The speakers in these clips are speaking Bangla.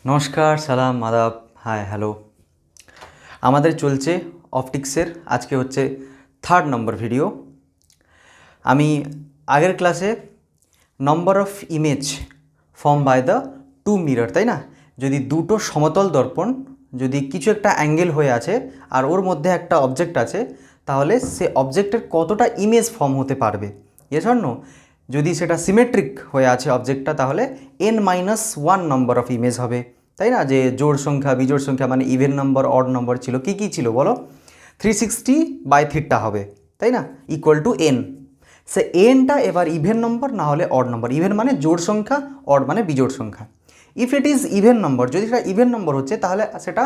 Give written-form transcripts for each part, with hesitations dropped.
নমস্কার, সালাম, আদাব, হাই, হ্যালো। আমাদের চলছে অপটিক্সের আজকে হচ্ছে 3rd নম্বর ভিডিও। আমি আগের ক্লাসে number of image form by the two mirror, তাই না? যদি দুটো সমতল দর্পণ যদি কিছু একটা অ্যাঙ্গেল হয়ে আছে আর ওর মধ্যে একটা অবজেক্ট আছে, তাহলে সে অবজেক্টের কতটা ইমেজ ফর্ম হতে পারবে, ইয়েস অর নো? যদি সেটা সিমেট্রিক হয়ে আছে অবজেক্টটা, তাহলে n-1 নম্বর অফ ইমেজ হবে, তাই না? যে জোড় সংখ্যা বিজোড় সংখ্যা মানে ইভেন নম্বর অড নম্বর ছিল, কী কী ছিল বলো? 360/θ হবে, তাই না? Equal to n। সে এনটা এবার ইভেন নম্বর না হলে অড নম্বর। ইভেন মানে জোড় সংখ্যা, অড মানে বিজোড় সংখ্যা। ইফ ইট ইজ ইভেন নম্বর, যদি সেটা ইভেন নম্বর হচ্ছে তাহলে সেটা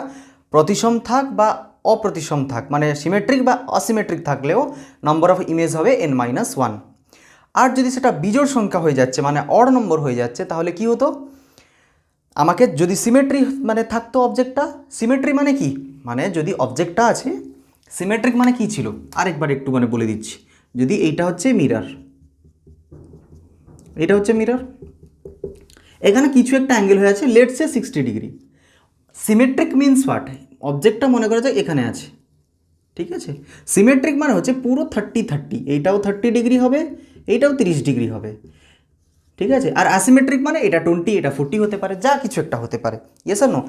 প্রতিসম থাক বা অপ্রতিসম থাক, মানে সিমেট্রিক বা অসিমেট্রিক থাকলেও নম্বর অফ ইমেজ হবে n-1। আর যদি সেটা বিজোড় সংখ্যা হয়ে যাচ্ছে মানে অড নম্বর হয়ে যাচ্ছে, তাহলে কি হতো? আমাকে যদি সিমেট্রি মানে থাকতো অবজেক্টটা, সিমেট্রি মানে কি, মানে যদি অবজেক্টটা আছে সিমেট্রিক মানে কি ছিল আরেকবার একটু মানে বলে দিচ্ছি। যদি এইটা হচ্ছে মিরর, এটা হচ্ছে মিরর, এখানে কিছু একটা অ্যাঙ্গেল হয়ে আছে, let's say 60 degree. Symmetric means what? অবজেক্টটা মনে করা যায় এখানে আছে, ঠিক আছে? সিমেট্রিক মানে হচ্ছে পুরো 30-30, এইটাও 30 ডিগ্রি হবে, এইটাও 30 ডিগ্রি হবে, ঠিক আছে? আর অ্যাসিমেট্রিক মানে এটা 20, এটা 40 হতে পারে, যা কিছু একটা হতে পারে, ইয়েস আর নো?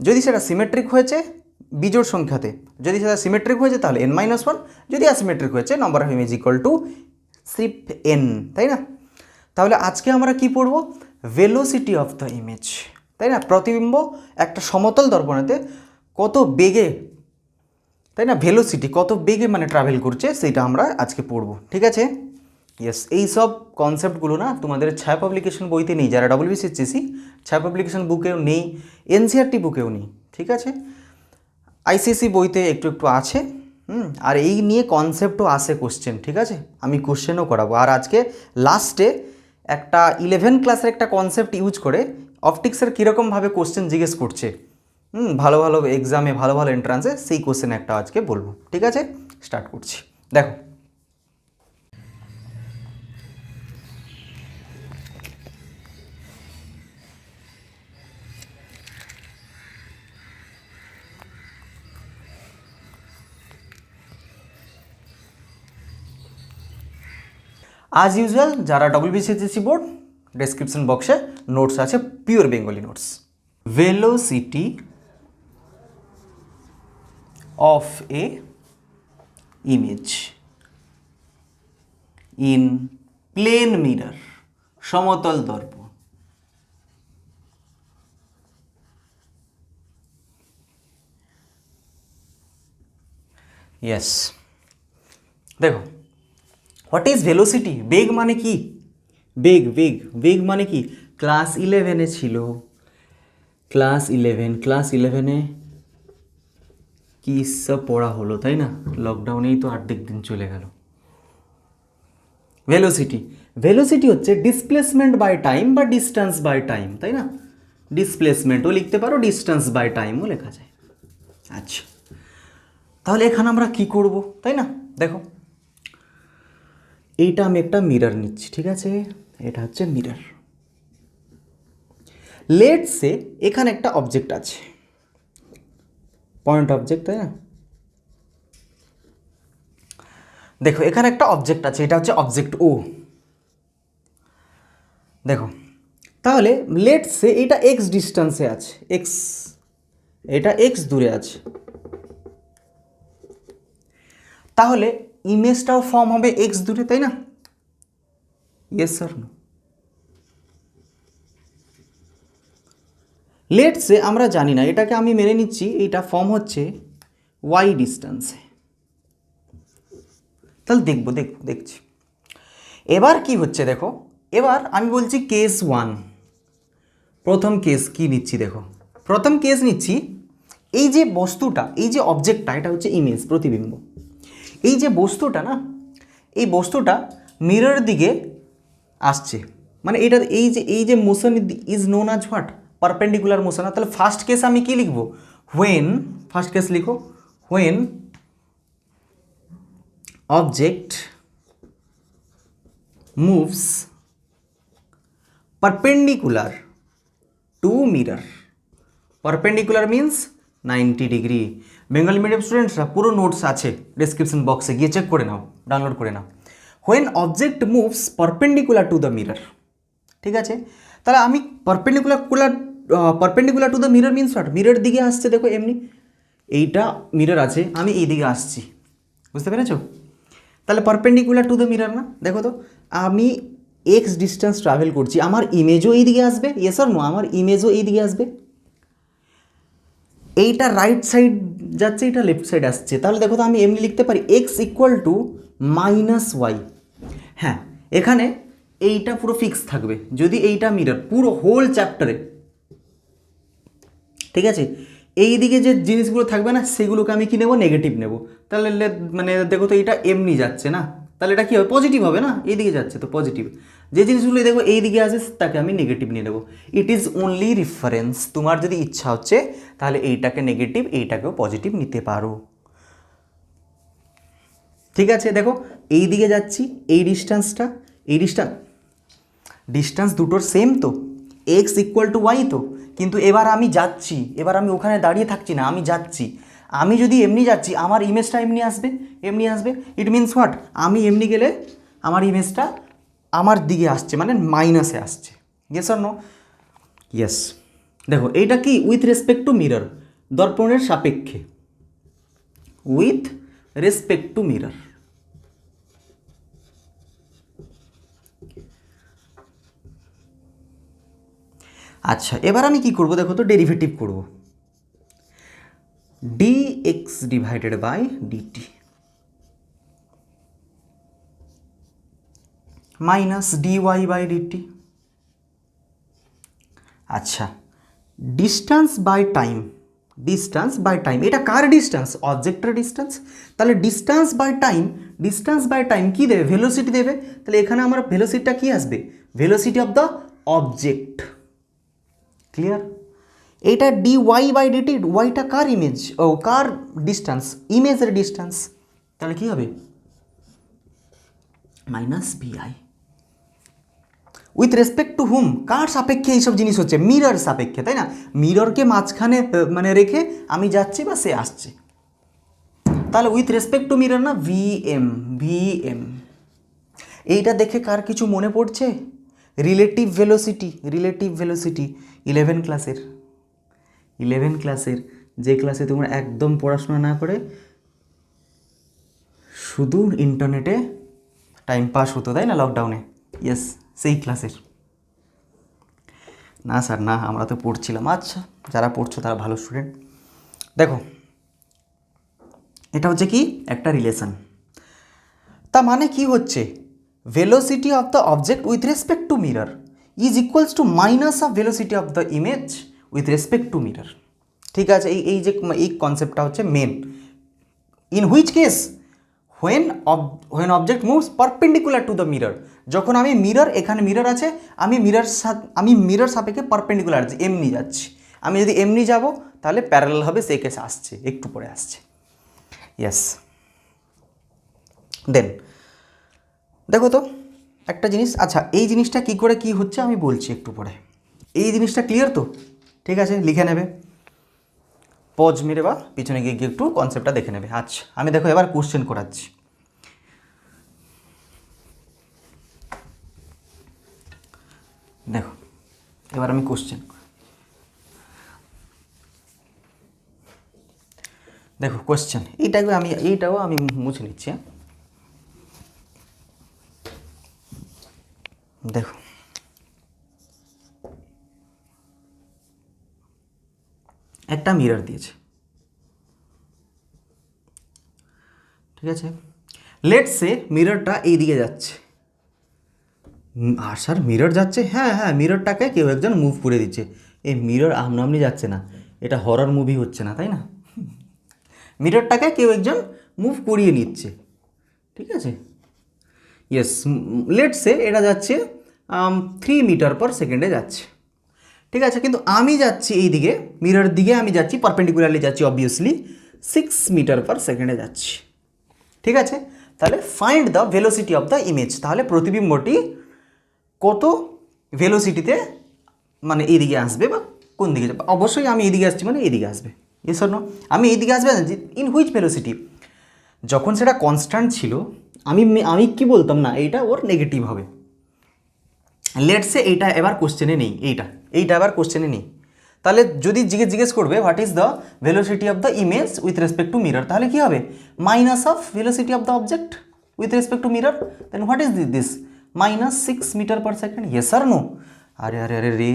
যদি সেটা সিমেট্রিক হয়েছে বিজোড় সংখ্যাতে, যদি সেটা সিমেট্রিক হয়েছে তাহলে n-1, যদি অ্যাসিমেট্রিক হয়েছে নম্বর of image equal to sheep n, তাই না? তাহলে আজকে আমরা কি পড়ব? ভেলোসিটি অফ দ্য ইমেজ, তাই না? প্রতিবিম্ব একটা সমতল দর্পণেতে কত বেগে, তাই না, ভেলোসিটি কত বেগে মানে ট্রাভেল করছে সেইটা আমরা আজকে পড়ব, ঠিক আছে? ইয়েস, এই সব কনসেপ্টগুলো না তোমাদের ছায়া পাবলিকেশন বইতে নেই, যারা WBCSC ছায়া পাবলিকেশন বুকেও নেই, NCERT বুকেও নেই, ঠিক আছে? ICSE বইতে একটু একটু আছে, আর এই নিয়ে কনসেপ্টও আসে কোশ্চেন, ঠিক আছে? আমি কোশ্চেনও করাবো। আর আজকে লাস্টে একটা 11 ক্লাসের একটা কনসেপ্ট ইউজ করে অপটিক্সের কীরকমভাবে কোশ্চেন জিজ্ঞেস করছে, ভালো ভালো এক্সামে, ভালো ভালো এন্ট্রান্সে, সেই কোশ্চেন একটা আজকে বলবো, ঠিক আছে? স্টার্ট করছি, দেখো। আজ ইউজুয়াল যারা WBCSC বোর্ড, ডেসক্রিপশন বক্সে নোটস আছে, pure Bengali notes. Velocity of a image in plane mirror, সমতল দর্পণ। ইয়েস, দেখো, হোয়াট ইজ ভেলোসিটি? বেগ মানে কি? বেগ বেগ বেগ মানে কি? ক্লাস 11-এ ছিল, ক্লাস 11-এ কি সব পড়া হলো, তাই না? লকডাউনেই তো অর্ধেক দিন চলে গেল। ভেলোসিটি, ভেলোসিটি হচ্ছে ডিসপ্লেসমেন্ট বাই টাইম বা ডিস্টেন্স বাই টাইম, তাই না? ডিসপ্লেসমেন্টও লিখতে পারো, ডিস্টেন্স বাই টাইমও লেখা যায়। আচ্ছা, তাহলে এখানে আমরা কি করব, তাই না? দেখো, এইটা আমি একটা মিরর নিচ্ছি, ঠিক আছে? এটা হচ্ছে মিরর। লেটস সে এখানে একটা অবজেক্ট আছে, পয়েন্ট অবজেক্ট, তাই না? দেখো, এখানে একটা অবজেক্ট আছে, এটা হচ্ছে অবজেক্ট ও। দেখো, তাহলে লেটস সে এটা এক্স ডিস্টেন্সে আছে, এক্স, এটা এক্স দূরে আছে, তাহলে ইমেজটাও ফর্ম হবে এক্স দূরে, তাই না? Yes sir, no? Let's say আমরা জানি না, এটাকে আমি মেনে নিচ্ছি এটা ফর্ম হচ্ছে ওয়াই ডিস্টেন্সে। তাহলে দেখছি এবার কি হচ্ছে। দেখো, এবার আমি বলছি কেস 1, প্রথম কেস কি নিচ্ছি? দেখো, প্রথম কেস নিচ্ছি, এই যে বস্তুটা, এই যে অবজেক্টটা, এটা হচ্ছে ইমেজ, প্রতিবিম্ব। এই যে বস্তুটা না, এই বস্তুটা মিরর দিকে আসছে, মানে এটা এই যে motion is known as what? Perpendicular motion. তাহলে ফার্স্ট কেস আমি কি লিখবো? হোয়েন, ফার্স্ট কেস লিখো, when object moves perpendicular to mirror, perpendicular means 90 degree. Bengali medium স্টুডেন্টসরা পুরো নোটস আছে ডেসক্রিপশন বক্সে, গিয়ে চেক করে নাও, ডাউনলোড করে নাও। When object moves perpendicular to the mirror, ঠিক আছে। তাহলে আমি perpendicular to the mirror means what, mirror দিকে আসছে, দেখো এমনি এইটা মিরর আছে, আমি এই দিকে আসছি, বুঝতে পেরেছো? তাহলে পারপেন্ডিকুলার টু দ্য মিরর না? দেখো তো, আমি এক্স ডিস্টেন্স ট্রাভেল করছি, আমার ইমেজও এই দিকে আসবে, ইয়েস অর নো, আমার ইমেজও এই দিকে আসবে। এইটা রাইট সাইড যাচ্ছে, এটা লেফট সাইড আসছে, তাহলে দেখো তো আমি এমনি লিখতে পারি x equal to minus y. হ্যাঁ, এখানে এইটা পুরো ফিক্স থাকবে যদি এইটা মিরর পুরো হোল চ্যাপ্টারে, ঠিক আছে। এই দিকে যে জিনিসগুলো থাকবে না সেগুলোকে আমি কি নেব, নেগেটিভ নেব। তাহলে মানে দেখো তো এটা এমনি যাচ্ছে না, তাহলে এটা কী হবে, পজিটিভ হবে না, এই দিকে যাচ্ছে তো পজিটিভ। যে জিনিসগুলো দেখো এই দিকে আসে তাকে আমি নেগেটিভ নিয়ে নেবো। ইট ইজ অনলি রেফারেন্স, তোমার যদি ইচ্ছা হচ্ছে তাহলে এইটাকে নেগেটিভ এইটাকেও পজিটিভ নিতে পারো, ঠিক আছে। দেখো এই দিকে যাচ্ছি, এই ডিস্টেন্সটা, এই ডিস্টেন্স দুটোর সেম তো, এক্স ইকুয়াল টু ওয়াই তো, কিন্তু এবার আমি যাচ্ছি, এবার আমি ওখানে দাঁড়িয়ে থাকছি না, আমি যাচ্ছি। আমি যদি এমনি যাচ্ছি আমার ইমেজটা এমনি আসবে, এমনি আসবে। ইট মিনস হোয়াট, আমি এমনি গেলে আমার ইমেজটা আমার দিকে আসছে, মানে মাইনাসে আসছে, ইয়েস অর নো? ইয়েস। দেখো এইটা কি, উইথ রেসপেক্ট টু মিরর, দর্পণের সাপেক্ষে, উইথ রেসপেক্ট টু মিরর। আচ্ছা, এবার আমি কি করব, দেখো তো ডেরিভেটিভ করব, dx divided by dt minus dy by dt। আচ্ছা, distance by time, distance by time, এটা কার ডিস্টেন্স, অবজেক্টের ডিস্টেন্স। তাহলে ডিস্টেন্স বাই টাইম কী দেবে, ভেলোসিটি দেবে। তাহলে এখানে আমার ভেলোসিটিটা কী আসবে, velocity of the object, clear. এইটা ডি ওয়াই বাই ডিটি, ওয়াইটা কার ইমেজ, ও কার ডিস্টেন্স, ইমেজের ডিস্টেন্স, তাহলে কী হবে, minus V I. With respect to whom, কার সাপেক্ষে এইসব জিনিস হচ্ছে, মিরর সাপেক্ষে, তাই না? মিররকে মাঝখানে মানে রেখে আমি যাচ্ছি বা সে আসছে, তাহলে উইথ রেসপেক্ট টু মিরর না, ভিএম। এইটা দেখে কার কিছু মনে পড়ছে, রিলেটিভ ভেলোসিটি 11 ক্লাসের, যে ক্লাসে তোমরা একদম পড়াশোনা না করে শুধু ইন্টারনেটে টাইম পাস হতো, তাই না, লকডাউনে, ইয়েস, সেই ক্লাসের। না স্যার না, আমরা তো পড়ছিলাম। আচ্ছা, যারা পড়ছো তারা ভালো স্টুডেন্ট। দেখো এটা হচ্ছে কি একটা রিলেশন, তা মানে কি হচ্ছে, velocity of the object with respect to mirror is equals to minus of velocity of the image with respect to mirror, ঠিক আছে। এই কনসেপ্টটা হচ্ছে main. In which case, when object moves perpendicular to the mirror, যখন আমি মিরর, এখানে মিরর আছে, আমি মিরর সাপেক্ষে পারপেন্ডিকুলার এমনি যাচ্ছি, আমি যদি এমনি যাব তাহলে প্যারালাল হবে, সে কেস আসছে, একটু পরে আসছে, ইয়েস। দেন দেখো তো একটা জিনিস, আচ্ছা এই জিনিসটা কী করে কী হচ্ছে আমি বলছি একটু পরে, এই জিনিসটা ক্লিয়ার তো, ঠিক আছে, লিখে নেবে, পজ মেরে বা পিছনে গিয়ে একটু কনসেপ্টটা দেখে নেবে। আচ্ছা, আমি দেখো এবার কোশ্চেন করাচ্ছি। দেখো এবার আমি কোশ্চেন, দেখো কোশ্চেন এইটাও আমি মুছে নিচ্ছি। দেখো একটা মিরর দিয়েছে, ঠিক আছে। লেটস সে মিররটা এই দিকে যাচ্ছে, আর স্যার মিরর যাচ্ছে, হ্যাঁ মিররটাকে কেউ একজন মুভ করে দিচ্ছে। এই মিরর আমনামনি যাচ্ছে না, এটা হরর মুভি হচ্ছে না, তাই না? মিররটাকে কেউ একজন মুভ করিয়ে নিচ্ছে, ঠিক আছে। ইয়েস, লেটস সে এটা যাচ্ছে 3 মিটার পার সেকেন্ডে যাচ্ছে, ঠিক আছে। কিন্তু আমি যাচ্ছি এই দিকে, মিরর দিকে আমি যাচ্ছি, পারপেন্ডিকুলারলি যাচ্ছি অবভিয়াসলি, 6 মিটার পার সেকেন্ডে যাচ্ছি, ঠিক আছে। তাহলে find the velocity of the image, তাহলে প্রতিবিম্বটি কত ভেলোসিটিতে মানে এইদিকে আসবে বা কোন দিকে যাবে? অবশ্যই আমি এদিকে আসছি মানে এদিকে আসবে। Yes or no? আমি এইদিকে আসবে না, ইন হুইচ ভেলোসিটি? যখন সেটা কনস্ট্যান্ট ছিল আমি আমি কি বলতাম না এইটা ওর নেগেটিভ হবে। লেটসে এইটা এবার কোশ্চেনে নেই, এইটা এবার কোশ্চেনে নেই। তাহলে যদি জিজ্ঞেস করবে what is the velocity of the image with respect to mirror, তাহলে কি হবে? Minus of velocity of the object with respect to mirror. Then what is this? -6 metre per second. Yes R no? আরে আরে আরে রে,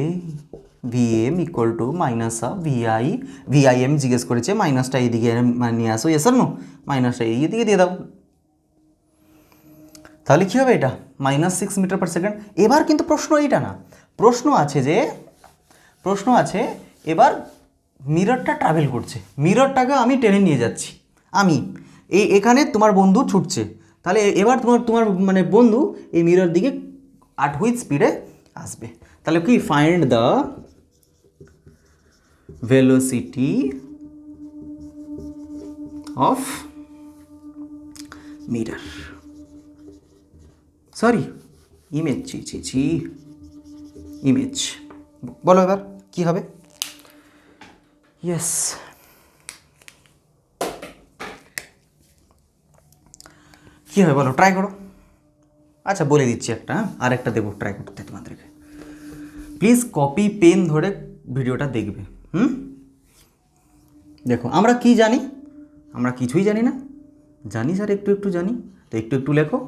VM equal to minus of VIM জিজ্ঞেস করেছে, মাইনাসটা এইদিকে নিয়ে আসো। ইয়েস আর নো? মাইনাসটা এইদিকে দিয়ে দাও। তাহলে কী হবে? এটা -6 মিটার/সেকেন্ড। এবার কিন্তু প্রশ্ন এইটা না, প্রশ্ন আছে এবার মিররটা ট্রাভেল করছে, মিররটাকে আমি টেনে নিয়ে যাচ্ছি। আমি এখানে তোমার বন্ধু ছুটছে, তাহলে এবার তোমার মানে বন্ধু এই মিরর দিকে আট হুইচ স্পিডে আসবে। তাহলে কি? Find the velocity of mirror, sorry image, image. বলো এবার কি হবে? ইয়েস, কী হবে বলো, ট্রাই করো। আচ্ছা বলে দিচ্ছি একটা, আর একটা দেবো ট্রাই করতে তোমাদেরকে। প্লিজ কপি পেন ধরে ভিডিওটা দেখবে। দেখো আমরা কি জানি? আমরা কিছুই জানি না। জানি স্যার একটু একটু জানি, তো একটু একটু লেখো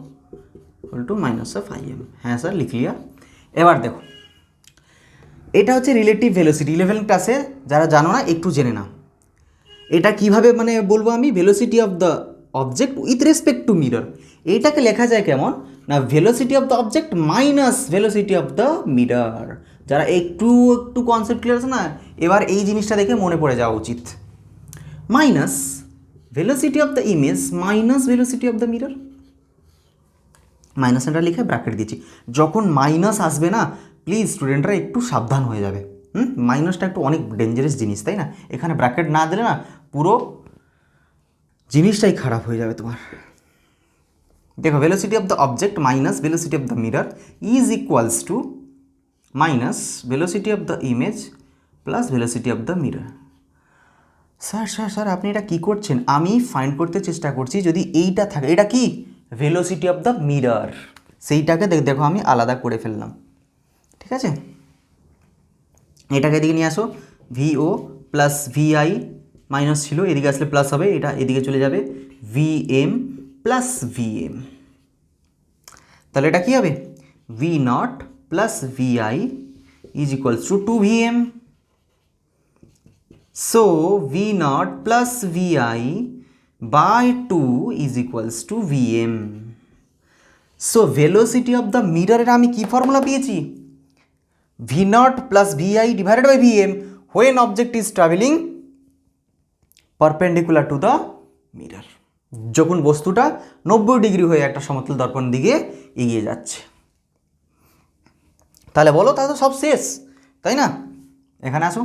-IM। হ্যাঁ স্যার লিখ লিয়া। এবার দেখো এটা হচ্ছে রিলেটিভ ভেলোসিটি। 11 ক্লাসে যারা জানো না একটু জেনে নাও এটা কিভাবে মানে বলবো আমি, velocity of the object with respect to mirror. এইটাকে লেখা যায় কেমন না, velocity of the object minus velocity of the mirror. যারা একটু কনসেপ্ট ক্লিয়ার আছে না, এবার এই জিনিসটা দেখে মনে পড়ে যাওয়া উচিত। Minus velocity of the image minus velocity of the mirror. Minus এটা লিখে ব্র্যাকেট দিচ্ছি। যখন মাইনাস আসবে না, প্লিজ স্টুডেন্টরা একটু সাবধান হয়ে যাবে। মাইনাসটা একটু অনেক ডেঞ্জারাস জিনিস, তাই না? এখানে ব্র্যাকেট না দিলে না পুরো জিনিসটাই খারাপ হয়ে যাবে তোমার। দেখো velocity of the object minus velocity of the mirror is equals to minus velocity of the image plus velocity of the mirror. Sir আপনি এটা কী করছেন? আমি ফাইন্ড করতে চেষ্টা করছি যদি এইটা থাকে, এটা কি ভেলোসিটি অফ দ্য মিরর, সেইটাকে দেখো আমি আলাদা করে ফেললাম। ঠিক আছে, এটাকে এদিকে নিয়ে আসো। ভিও প্লাস ভিআই মাইনাস ছিল, এদিকে আসলে প্লাস হবে, এটা এদিকে চলে যাবে ভিএম প্লাস ভিএম। তাহলে এটা কী হবে? V naught plus V I is equals to 2VM। So V naught plus V I by 2 is equals to V M. So velocity of the মিররের আমি কী ফর্মুলা পেয়েছি? V naught plus Vi divided by V M when object is travelling perpendicular to the mirror. যখন বস্তুটা 90 ডিগ্রি হয়ে একটা সমতল দর্পণ দিকে এগিয়ে যাচ্ছে। তাহলে বলো, তাহলে তো সব শেষ, তাই না? এখানে আসো,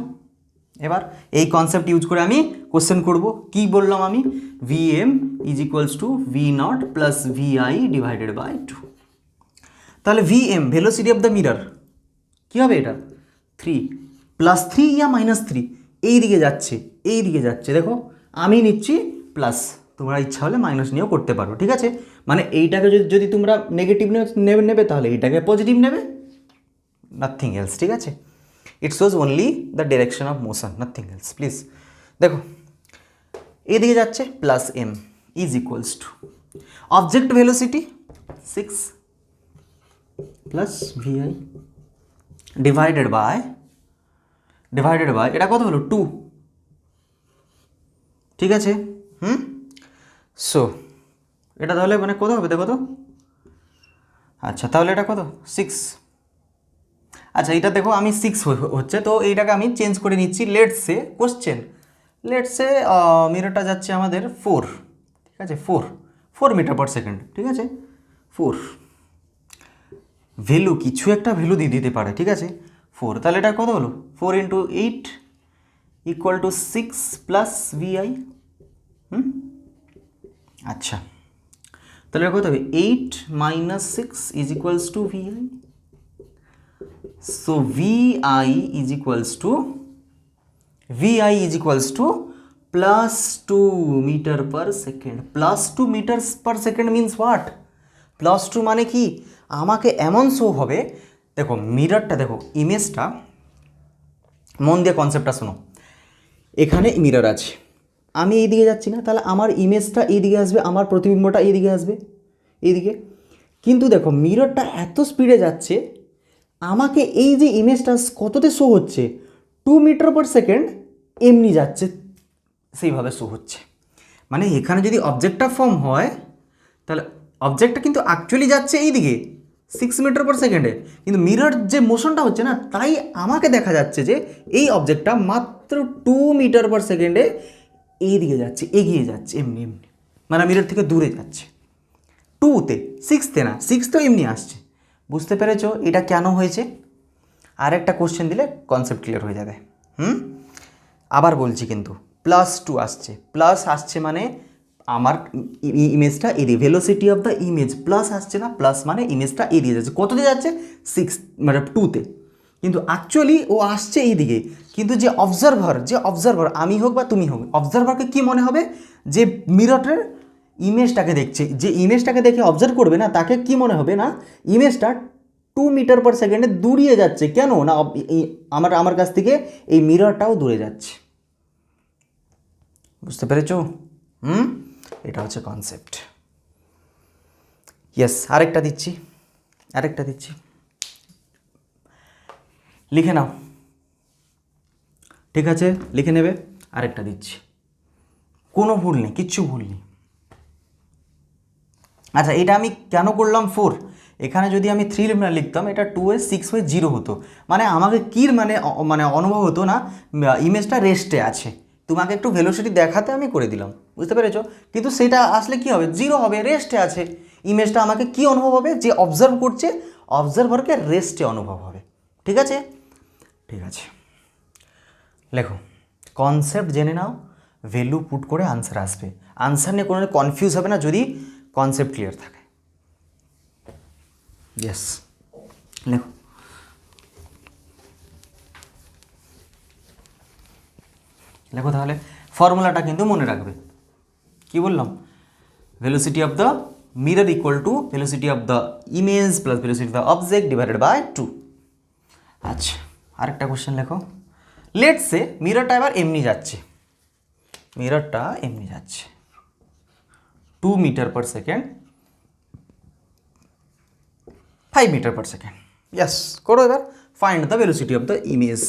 এবার এই কনসেপ্ট ইউজ করে আমি কোশ্চেন করব। কি বললাম আমি? V M is equals to V naught plus Vi divided by 2। তাহলে V M velocity of the mirror কী হবে? এটা 3 +3 ইয়া -3 এই দিকে যাচ্ছে। দেখো আমি নিচ্ছি প্লাস, তোমরা ইচ্ছা হলে মাইনাস নিয়েও করতে পারো। ঠিক আছে, মানে এইটাকে যদি তোমরা নেগেটিভ নেবে তাহলে এইটাকে পজিটিভ নেবে, নাথিং এলস। ঠিক আছে, it shows only the direction of motion, nothing else. Please দেখো এদিকে যাচ্ছে plus M is equals to object velocity 6 plus Vi divided by এটা কত হলো? 2। ঠিক আছে, সো এটা তাহলে মানে কত হবে দেখো তো? আচ্ছা তাহলে এটা কত? 6। আচ্ছা এটা দেখো আমি 6 হচ্ছে, তো এইটাকে আমি চেঞ্জ করে নিচ্ছি। লেটসে মিররটা যাচ্ছে আমাদের 4। ঠিক আছে, 4 মিটার/সেকেন্ড। ঠিক আছে, 4 ভ্যালু কিছু একটা ভ্যালু দিয়ে দিতে পারে। ঠিক আছে, 4, তাহলে এটা কত হলো? 4 × 8 ইকুয়াল টু 6 প্লাস ভিআই। আচ্ছা তাহলে এটা কত হবে? 8 - 6 is equals to VI. So VI is equals to VI is equals to +2 metre per second. +2 metre per second means what? +2 মানে কি, আমাকে এমন শো হবে, দেখো মিররটা, দেখো ইমেজটা, মন দিয়ে কনসেপ্টটা শোনো। এখানে মিরর আছে, আমি এইদিকে যাচ্ছি না, তাহলে আমার ইমেজটা এইদিকে আসবে, আমার প্রতিবিম্বটা এইদিকে আসবে, এইদিকে। কিন্তু দেখো মিররটা এত স্পিডে যাচ্ছে, আমাকে এই যে ইমেজটা কততে শো হচ্ছে, 2 মিটার পার সেকেন্ড এমনি যাচ্ছে, সেইভাবে শো হচ্ছে। মানে এখানে যদি অবজেক্টটা ফর্ম হয়, তাহলে অবজেক্টটা কিন্তু অ্যাকচুয়ালি যাচ্ছে এইদিকে 6 মিটার পার সেকেন্ডে, কিন্তু মিরর যে মোশনটা হচ্ছে না, তাই আমাকে দেখা যাচ্ছে যে এই অবজেক্টটা মাত্র 2 মিটার পার সেকেন্ডে এইদিকে যাচ্ছে, এগিয়ে যাচ্ছে এমনি এমনি, মানে মিরর থেকে দূরে যাচ্ছে। 2তে, 6তে না, 6 তো এমনি আসছে। বুঝতে পেরেছো এটা কেন হয়েছে? আর একটা কোশ্চেন দিলে কনসেপ্ট ক্লিয়ার হয়ে যাবে। আবার বলছি, কিন্তু +2 আসছে, প্লাস আসছে মানে আমার ইমেজটা এদিকে, velocity of the image plus আসছে না, প্লাস মানে ইমেজটা এদিকে যাচ্ছে, কততে যাচ্ছে, 6 মানে 2তে, কিন্তু অ্যাকচুয়ালি ও আসছে এইদিকে। কিন্তু যে অবজারভার আমি হোক বা তুমি হোক, অবজারভারকে কি মনে হবে, যে মিররের ইমেজটাকে দেখছে, যে ইমেজটাকে দেখে অবজার্ভ করবে না, তাকে কি মনে হবে না, ইমেজটা 2 মিটার পার সেকেন্ডে দূরিয়ে যাচ্ছে। কেন না, আমার কাছ থেকে এই মিররটাও দূরে যাচ্ছে। বুঝতে পেরেছো? এটা হচ্ছে কনসেপ্ট। ইয়েস, আরেকটা দিচ্ছি, লিখে নাও, ঠিক আছে, লিখে নেবে। আরেকটা দিচ্ছি, কোনো ভুল নেই, কিচ্ছু ভুল নেই। আচ্ছা, এটা আমি কেন করলাম 4? এখানে যদি আমি 3 লিখতাম, এটা 2 এ 6 হয়ে 0 হতো, মানে আমাকে কির মানে অনুভব হতো না ইমেজটা রেস্টে আছে। তোমাকে একটু ভেলোসিটি দেখাতে আমি করে দিলাম, বুঝতে পেরেছো? কিন্তু সেটা আসলে কি হবে, 0 হবে, রেস্টে আছে ইমেজটা। আমাকে কি অনুভব হবে, যে অবজার্ভ করছে, অবজারভারকে রেস্টে অনুভব হবে। ঠিক আছে, লেখো, কনসেপ্ট জেনে নাও, ভ্যালু পুট করে আনসার আসবে। আনসার নিয়ে কোনো কনফিউজ হবে না যদি কনসেপ্ট ক্লিয়ার থাকে। ইয়েস, লেখো তাহলে। ফর্মুলাটা কিন্তু মনে রাখবে। কি বললাম? Velocity of the mirror equal to velocity of the image plus velocity of the object divided by 2। আচ্ছা, আরেকটা কোশ্চেন লেখো। লেটস সে মিররটা এবার এমনি যাচ্ছে, 2 metre per second, 5 metre per second. Yes, করো এবার। Find the velocity of the image,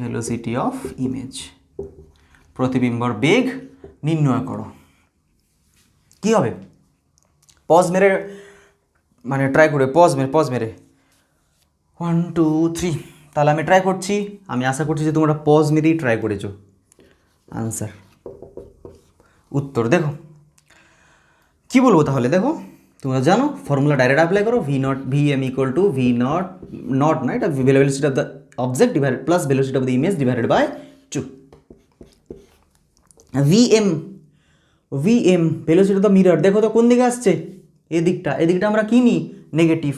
velocity of image, প্রতিবিম্বর বেগ নির্ণয় করো। কি হবে? পজ মেরে, মানে ট্রাই করে, পজ মেরে 1 2 3। তাহলে আমি ট্রাই করছি, আমি আশা করছি যে তোমরা পজ মেরেই ট্রাই করেছো। আনসার, উত্তর দেখো, কি বলবো তাহলে, দেখো তোমরা জানো ফর্মুলা ডাইরেক্ট অ্যাপ্লাই করো। VM ইকুয়াল টু নট না, এটা velocity of the object divided plus velocity of the image divided by 2। VM velocity of the mirror, দেখো তো কোন দিকে আসছে, এদিকটা আমরা কি নিই, negative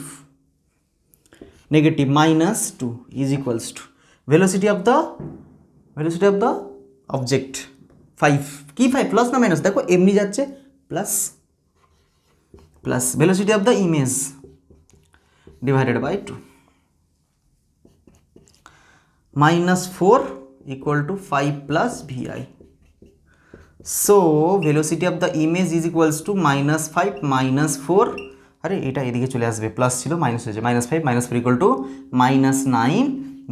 -2 is equals to velocity of the object 5। কি 5 প্লাস না মাইনাস, দেখো এমনি যাচ্ছে, plus velocity of the image divided by 2, -4 equal two 5 plus VI। So velocity of the image is equals two -5 -4, আরে এটা এদিকে চলে আসবে, প্লাস ছিল মাইনাস হয়েছে, -5 -4 equal to -9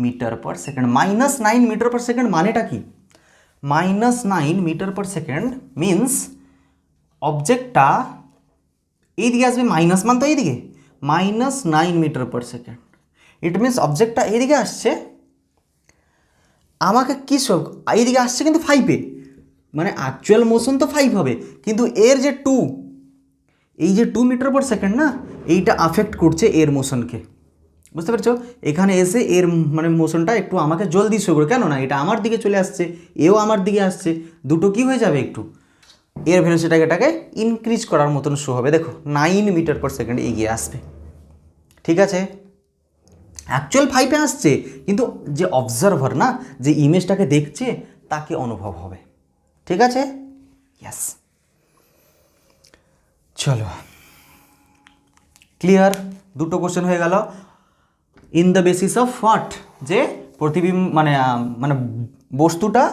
metre per second. -9 metre per second মানেটা কি? -9 মিটার পার সেকেন্ড মিনস অবজেক্টটা এইদিকে আসবে, মাইনাস মান তো এইদিকে, -9 metre per second. It means অবজেক্টটা এইদিকে আসছে, আমাকে কি সব এইদিকে আসছে কিন্তু 5-এ, মানে অ্যাকচুয়াল মোশন তো 5 হবে, কিন্তু এর যে 2, এই যে 2 মিটার পার সেকেন্ড না, এইটা আফেক্ট করছে এর মোশনকে। বুঝতে পারছো? এখানে এসে এর মানে মোশনটা একটু আমাকে জলদি শো করে, কেন না এটা আমার দিকে চলে আসছে, এও আমার দিকে আসছে, দুটো কি হয়ে যাবে, একটু এর ভেলোসিটিটাকে ইনক্রিজ করার মতন শো হবে। দেখো 9 মিটার পার সেকেন্ড এগিয়ে আসবে। ঠিক আছে, অ্যাকচুয়াল 5-এ আসছে, কিন্তু যে অবজারভার না, যে ইমেজটাকে দেখছে তাকে অনুভব হবে। ঠিক আছে, ইয়েস। চলো, ক্লিয়ার? দুটো কোশ্চেন হয়ে গেল। In the basis of what, যে প্রতিবিম্ব মানে মানে বস্তুটা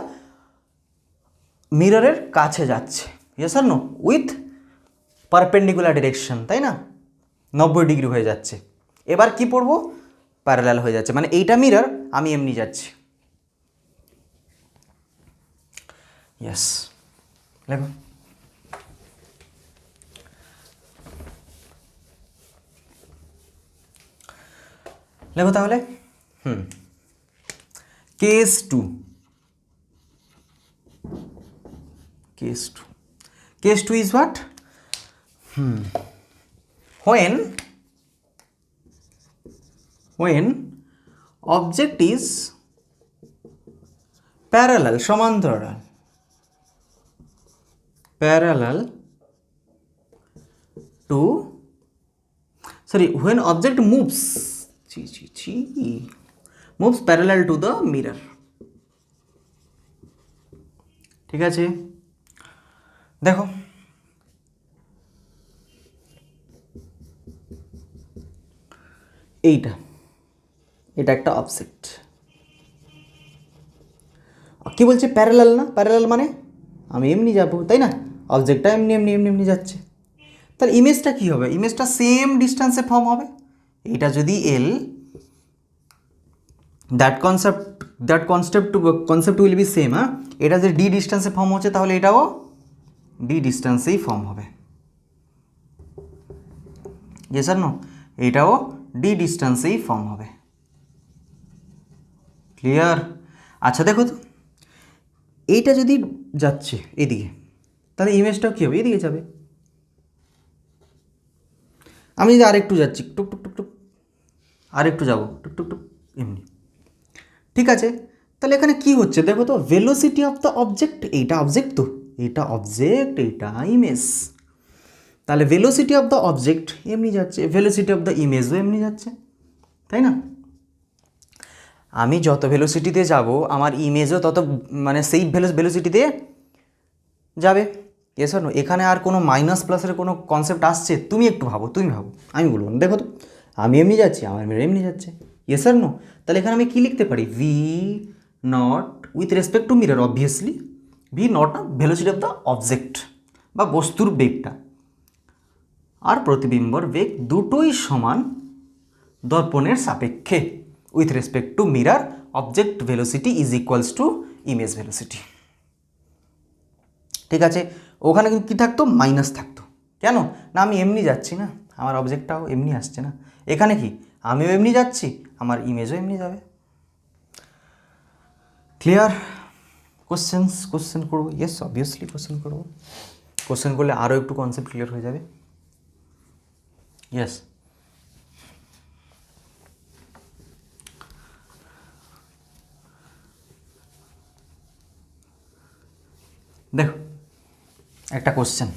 মিররের কাছে যাচ্ছে, yes R no, with perpendicular direction, তাই না, 90 ডিগ্রি হয়ে যাচ্ছে। এবার কি পড়বো, প্যারালাল হয়ে যাচ্ছে, মানে এইটা মিরর, আমি এমনি যাচ্ছি। ইয়েস, লেখো। লেখো তাহলে। Case two, case 2 is what? When object is parallel, সমান্তরাল, when object moves parallel to the mirror। ঠিক আছে, দেখো এটা একটা অবজেক্ট, কি বলছে, প্যারালাল না, প্যারালাল মানে আমি এমনি যাবো, তাই না, অবজেক্টটা এমনি এমনি এমনি এমনি যাচ্ছে, তাহলে ইমেজটা কি হবে, ইমেজটা সেম ডিস্টেন্সে ফর্ম হবে। এটা যদি L, that concept will be same. হ্যাঁ, এটা যে ডি ডিস্টেন্সে ফর্ম হচ্ছে, তাহলে এটাও ডি ডিস্টেন্সেই ফর্ম হবে। ইয়েস আর নো, এটাও ডি ডিস্টেন্সেই ফর্ম হবে। ক্লিয়ার? আচ্ছা দেখো তো, এইটা যদি যাচ্ছে এদিকে, তাহলে ইমেজটাও কী হবে, এদিকে যাবে। আমি যদি আরেকটু যাচ্ছি, টুক টুক টুক টুক, আরেকটু যাবো, টুক টুক টুক, এমনি। ঠিক আছে, তাহলে এখানে কি হচ্ছে দেখো তো, ভেলোসিটি অফ দ্য অবজেক্ট, এইটা অবজেক্ট, তো এটা অবজেক্ট, এইটা ইমেজ, তাহলে ভেলোসিটি অফ দ্য অবজেক্ট এমনি যাচ্ছে, ভেলোসিটি অফ দ্য ইমেজও এমনি যাচ্ছে, তাই না। আমি যত ভেলোসিটিতে যাব, আমার ইমেজও তত মানে সেই ভেলোসিটিতে যাবে। এসব না, এখানে আর কোনো মাইনাস প্লাসের কোনো কনসেপ্ট আসছে, তুমি একটু ভাবো, আমি বলবো না। দেখো তো, আমি এমনি যাচ্ছি, আমার মেরে এমনি যাচ্ছে, ইয়েস আর নো। তাহলে এখানে আমি কী লিখতে পারি, V naught with respect to mirror, obviously V naught না, ভেলোসিটি অফ দ্য অবজেক্ট বা বস্তুর বেগটা, আর প্রতিবিম্বর বেগ দুটোই সমান দর্পণের সাপেক্ষে, with respect to mirror object velocity is equals two image velocity. ঠিক আছে, ওখানে কিন্তু কী থাকতো, মাইনাস থাকতো। কেন না, আমি এমনি যাচ্ছি না, আমার অবজেক্টটাও এমনি আসছে না। এখানে কি, আমিও এমনি যাচ্ছি, আমার ইমেজও এমনি যাবে। ক্লিয়ার? কোশ্চেন করবো, ইয়েস অবভিয়াসলি কোশ্চেন করবো। কোশ্চেন করলে আরও একটু কনসেপ্ট ক্লিয়ার হয়ে যাবে। ইয়েস, দেখো একটা কোশ্চেন,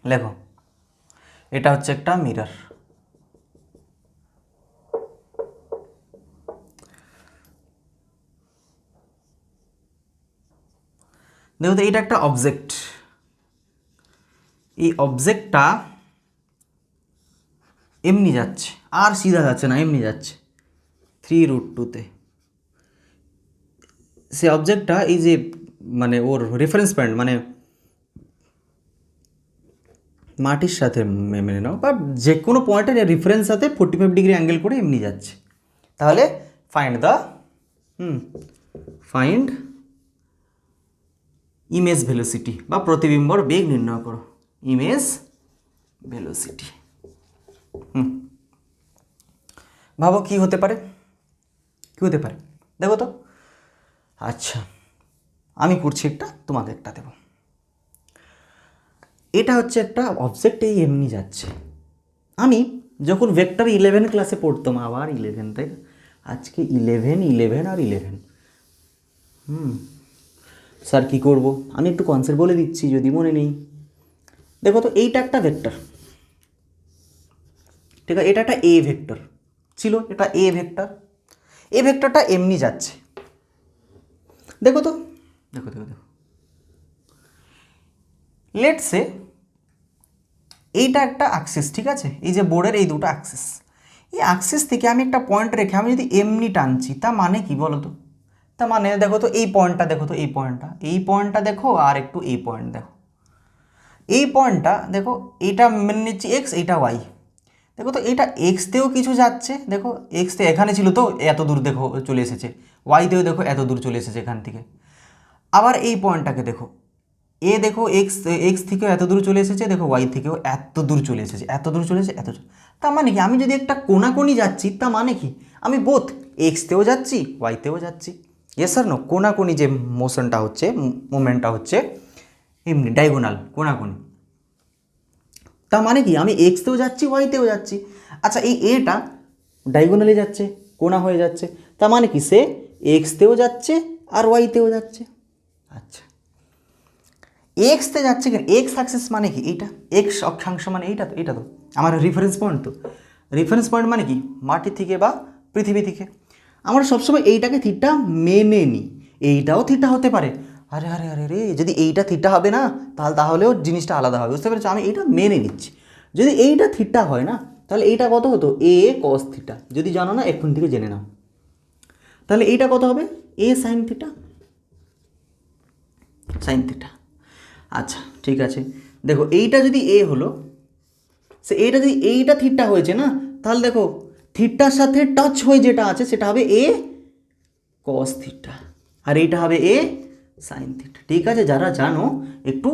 লেখো, এটা হচ্ছে একটা মিরর, দেখো তো, এটা একটা অবজেক্ট, এই অবজেক্টটা এমনি যাচ্ছে, আর সিধা যাচ্ছে না, এমনি যাচ্ছে 3√2-তে। সে অবজেক্টটা এই যে মানে ওর রেফারেন্স পয়েন্ট, মানে মাটির সাথে মেনে নাও, বা যে কোনো পয়েন্টের রেফারেন্স সাথে 45 ডিগ্রি অ্যাঙ্গেল করে এমনি যাচ্ছে। তাহলে ফাইন্ড ইমেজ ভেলোসিটি বা প্রতিবিম্বর বেগ নির্ণয় করো, ইমেজ ভেলোসিটি। ভাবো কি হতে পারে, দেখো তো। আচ্ছা, আমি করছি একটা, তোমাকে একটা দেব। এটা হচ্ছে একটা অবজেক্ট, এই এমনি যাচ্ছে। আমি যখন ভেক্টর 11 ক্লাসে পড়তাম, আবার 11, তাই না, আজকে 11 আর 11, স্যার কী করবো, আমি একটু কনসেপ্ট বলে দিচ্ছি যদি মনে নেই। দেখো তো এইটা একটা ভেক্টর, ঠিক আছে, এটা একটা এ ভেক্টর ছিল, এটা এ ভেক্টর। এ ভেক্টরটা এমনি যাচ্ছে, দেখো তো, দেখো দেখো দেখো, লেটস সে এইটা একটা অ্যাক্সিস, ঠিক আছে, এই যে বোর্ডের এই দুটো অ্যাক্সিস, এই অ্যাক্সিস থেকে আমি একটা পয়েন্ট রেখে আমি যদি এমনি টানছি, তা মানে কি বলো তো? তা মানে দেখো তো এই পয়েন্টটা, দেখো তো এই পয়েন্টটা দেখো, আর একটু এই পয়েন্ট দেখো, এই পয়েন্টটা দেখো, এইটা মেনে নিচ্ছি এক্স, এইটা ওয়াই। দেখো তো এটা এক্সতেও কিছু যাচ্ছে, দেখো এক্সতে এখানে ছিল তো এত দূর দেখো চলে এসেছে, ওয়াইতেও দেখো এত দূর চলে এসেছে এখান থেকে। আবার এই পয়েন্টটাকে দেখো, এ দেখো এক্স এক্স থেকেও এত দূর চলে এসেছে, দেখো ওয়াই থেকেও এত দূর চলে এসেছে, এত দূর চলে এসেছে, তার মানে কি আমি যদি একটা কোনাকুনি যাচ্ছি, তা মানে কি আমি বোথ এক্সতেও যাচ্ছি ওয়াইতেও যাচ্ছি। ইয়েস আর নো? কোনাকুনি যে মোশনটা হচ্ছে, মুভমেন্টটা হচ্ছে এমনি ডায়াগোনাল কোনাকুনি, তার মানে কি আমি এক্সতেও যাচ্ছি ওয়াইতেও যাচ্ছি। আচ্ছা এই এটা ডায়াগোনালি যাচ্ছে, কোনা হয়ে যাচ্ছে, তার মানে কি সে এক্সতেও যাচ্ছে আর ওয়াইতেও যাচ্ছে। আচ্ছা এক্সতে যাচ্ছে কেন? এক্স অ্যাক্সিস মানে কি এইটা, এক্স অক্ষাংশ মানে এইটা, তো এটা তো আমার রেফারেন্স পয়েন্ট। তো রেফারেন্স পয়েন্ট মানে কি মাটি থেকে বা পৃথিবী থেকে। আমরা সবসময় এইটাকে থিটা মেনে নিই, এইটাও থিটা হতে পারে। আরে আরে আরে রে, যদি এইটা থিটা হবে না তাহলেও জিনিসটা আলাদা হবে, বুঝতে পেরেছো? আমি এইটা মেনে নিচ্ছি। যদি এইটা থিটা হয় না তাহলে এইটা কত হতো? এ কস থিটা। যদি জানো না এখন থেকে জেনে নাও। তাহলে এইটা কত হবে? এ সাইন থিটা, সাইন থিটা। আচ্ছা ঠিক আছে, দেখো এইটা যদি এ হলো, সে এইটা যদি এইটা থিটা হয়েছে না, তাহলে দেখো থিটার সাথে টাচ হয়ে যেটা আছে সেটা হবে এ কস থিটা, আর এইটা হবে এ সাইন থিটা। ঠিক আছে, যারা জানো একটু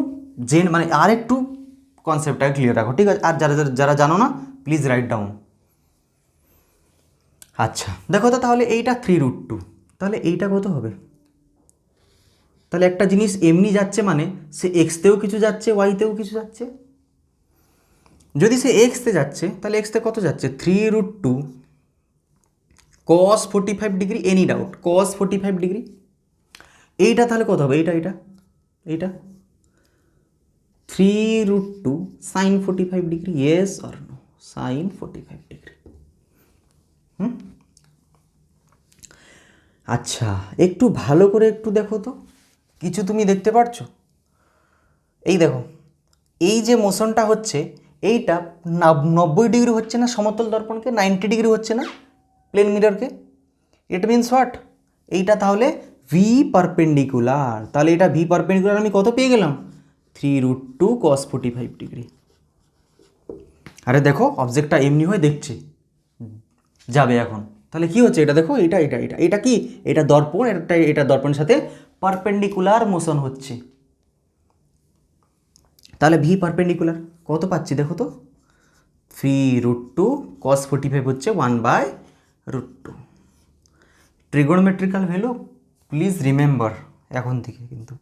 মানে আর একটু কনসেপ্টটা ক্লিয়ার রাখো, ঠিক আছে? আর যারা যারা জানো না প্লিজ রাইট ডাউন। আচ্ছা দেখো তো, তাহলে এইটা 3√2, তাহলে এইটা কত হবে? তাহলে একটা জিনিস এমনি যাচ্ছে মানে সে এক্সতেও কিছু যাচ্ছে ওয়াইতেও কিছু যাচ্ছে। যদি সে এক্সতে যাচ্ছে তাহলে এক্সতে কত যাচ্ছে? 3√2 cos 45 degree, any doubt cos 45 degree. এইটা তাহলে কত হবে? এইটা 3√2 sine 45 degree, yes or no? Sine 45 degree. আচ্ছা একটু ভালো করে একটু দেখো তো, কিছু তুমি দেখতে পারছো? এই দেখো, এই যে মোশনটা হচ্ছে এইটা 90 ডিগ্রি হচ্ছে না সমতল দর্পণকে, 90 ডিগ্রি হচ্ছে না প্লেন মিররকে। It means what? এইটা তাহলে ভি পারপেন্ডিকুলার। তাহলে এটা ভি পারপেন্ডিকুলার আমি কত পেয়ে গেলাম? 3√2 cos 45 ডিগ্রি। আরে দেখো অবজেক্টটা এমনি হয়ে দেখছে যাবে এখন, তাহলে কি হচ্ছে? এটা দেখো, এটা কি? এটা দর্পণ, এটা দর্পণের সাথে পারপেন্ডিকুলার মোশন হচ্ছে। তাহলে ভি পারপেন্ডিকুলার কত পাচ্ছি দেখো তো? 3√2 cos 45 হচ্ছে 1/√2। ট্রিগোনোমেট্রিক্যাল ভ্যালু প্লিজ রিমেম্বার এখন থেকে কিন্তু।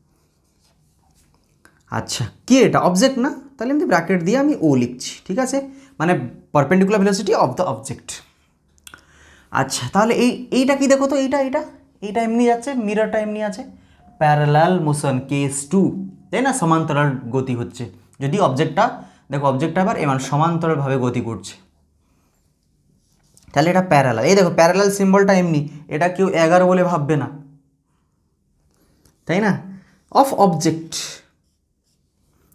আচ্ছা কি এটা অবজেক্ট না? তাহলে আমি ব্র্যাকেট দিয়ে আমি ও লিখছি, ঠিক আছে, মানে perpendicular velocity of the object. আচ্ছা তাহলে এইটা কি দেখো তো, এইটা এমনি যাচ্ছে, মিররটা এমনি আছে, প্যারালাল মোশন কেস 2, তাই না? সমান্তরাল গতি হচ্ছে। যদি অবজেক্টটা দেখো, অবজেক্টটা আবার এমন সমান্তরালভাবে গতি করছে, তাহলে এটা প্যারালাল। এই দেখো প্যারালাল সিম্বলটা এমনি, এটা কেউ 11 বলে ভাববে না, তাই না? অফ অবজেক্ট,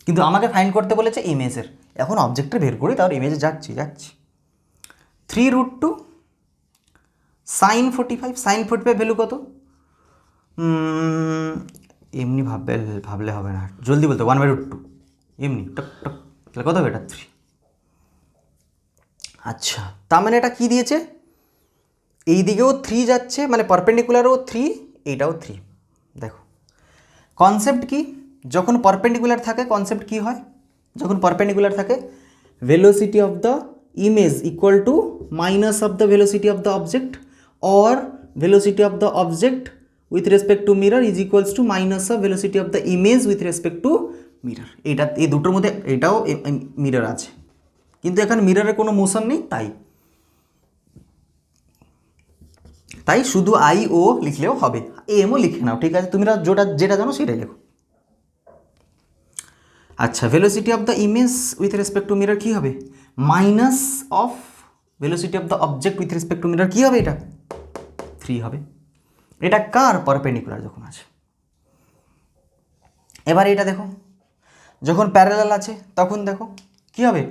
কিন্তু আমাকে ফাইন্ড করতে বলেছে ইমেজের। এখন অবজেক্টটা বের করি, তাহলে ইমেজে যাচ্ছি 3√2 সাইন 45, সাইন 45 ভ্যালু কত? এমনি ভাবলে হবে না, জলদি বলতে 1/√2 এমনি টক টক, তাহলে কত হবে এটা? 3। আচ্ছা তার মানে এটা কি দিয়েছে? এই দিকেও 3 যাচ্ছে, মানে পারপেন্ডিকুলারও 3, এইটাও 3। দেখো কনসেপ্ট কি? যখন পারপেন্ডিকুলার থাকে কনসেপ্ট কি হয়? যখন পারপেন্ডিকুলার থাকে velocity of the image equal to minus of the velocity of the object, or velocity of the object with respect to mirror is equals to minus of velocity of the image with respect to mirror. এইটা এই দুটোর মধ্যে এটাও মিরর আছে, কিন্তু এখানে মিররের কোনো মোশন নেই, তাই তাই শুধু আই ও লিখলেও হবে, এমও লিখে নাও, ঠিক আছে? তুমি যেটা জানো সেটাই লেখো। আচ্ছা, velocity of the image with respect to mirror কী হবে? Minus of velocity of the object with respect to mirror কী হবে? এটা 3 হবে। এটা কার পারপেন্ডিকুলার যখন আছে। এবার এটা দেখো, যখন প্যারালাল আছে তখন দেখো কী হবে?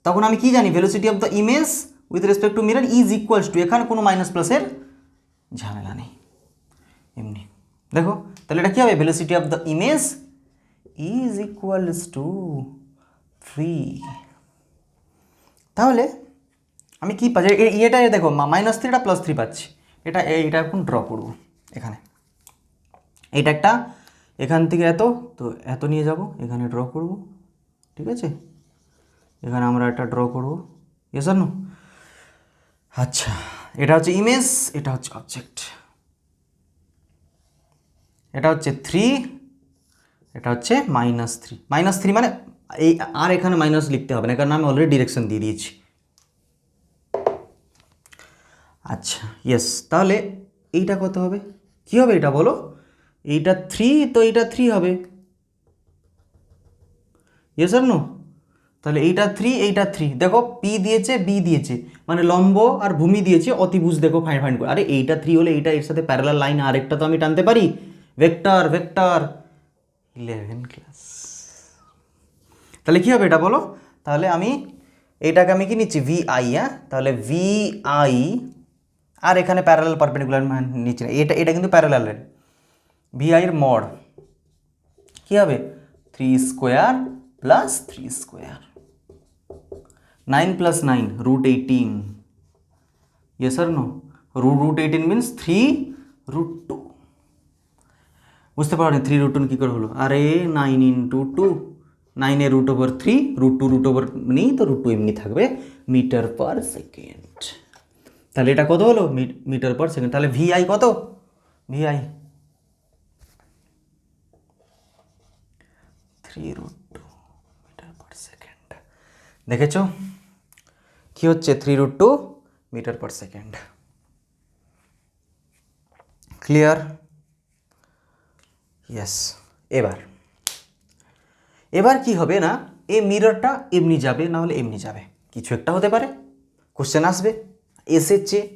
তখন আমি কি জানি? Velocity of the image with respect to mirror is equals two, এখানে কোনো মাইনাস প্লাসের ঝামেলা নেই, এমনি দেখো। তাহলে এটা কী হবে? Velocity of the image is equals two 3। তাহলে আমি কী পাচ্ছি? এটা দেখো -3টা +3 পাচ্ছি। এইটা এখন ড্র করবো এখানে। এটা একটা, এখান থেকে এত নিয়ে যাব, এখানে ড্র করব, ঠিক আছে? এখানে আমরা একটা ড্র করব, ইয়েস আর নো? আচ্ছা, এটা হচ্ছে ইমেজ, এটা হচ্ছে অবজেক্ট, এটা হচ্ছে 3, এটা হচ্ছে -3। -3 মানে এই আর এখানে মাইনাস লিখতে হবে না, কারণ আমি অলরেডি ডিরেকশন দিয়ে দিয়েছি। আচ্ছা, ইয়েস। তাহলে এইটা কত হবে? কী হবে এটা বলো? এইটা 3, তো এইটা 3 হবে, ইয়েস আর নো? তাহলে এইটা 3, এইটা 3, দেখো পি দিয়েছে, বি দিয়েছে, মানে লম্ব আর ভূমি দিয়েছে, অতিভুজ দেখো ফাইন করে। আরে এইটা 3 হলে এইটা এর সাথে প্যারালাল লাইন আরেকটা তো আমি টানতে পারি, ভেক্টর 11 ক্লাস। তাহলে কী হবে এটা বলো? তাহলে আমি এইটাকে আমি কি নিচ্ছি? VI, হ্যাঁ? তাহলে VI, আর এখানে প্যারালাল পারপেন্ডিকুলার নিচ্ছি না, এটা কিন্তু প্যারালালের। VI এর মড কী হবে? 3 স্কোয়ার প্লাস 3 স্কোয়ার, 9 + 9 √18, ইয়েস আর নো? √18 মিনস 3√2। বুঝতে পারো 3√2 কী করে হলো? আরে 9 × 2, 9 এর √3, √2 নেই তো √2 এমনি থাকবে, m/s। তাহলে এটা কত হলো? m/s। তাহলে VI কত? VI 3√2 m/s। দেখেছো কি হচ্ছে? 3√2 m/s। ক্লিয়ার? ইয়েস। এবার কি হবে না, এই মিররটা এমনি যাবে, না হলে এমনি যাবে, কিছু একটা হতে পারে, কোশ্চেন আসবে এসের চেয়ে,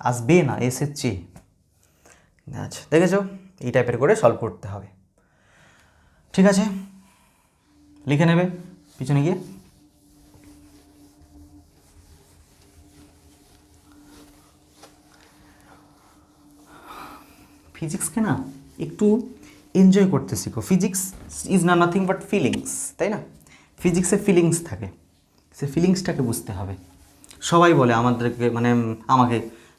আসবে না এসের চেয়ে। আচ্ছা, দেখেছো? এই টাইপের করে সলভ করতে হবে, ঠিক আছে? লিখে নেবে পিছনে গিয়ে। ফিজিক্সকে না একটু এনজয় করতে শিখো। ফিজিক্স ইজ না নাথিং বাট ফিলিংস, তাই না? ফিজিক্সে ফিলিংস থাকে, সে ফিলিংসটাকে বুঝতে হবে। সবাই বলে আমাদেরকে, মানে আমাকে,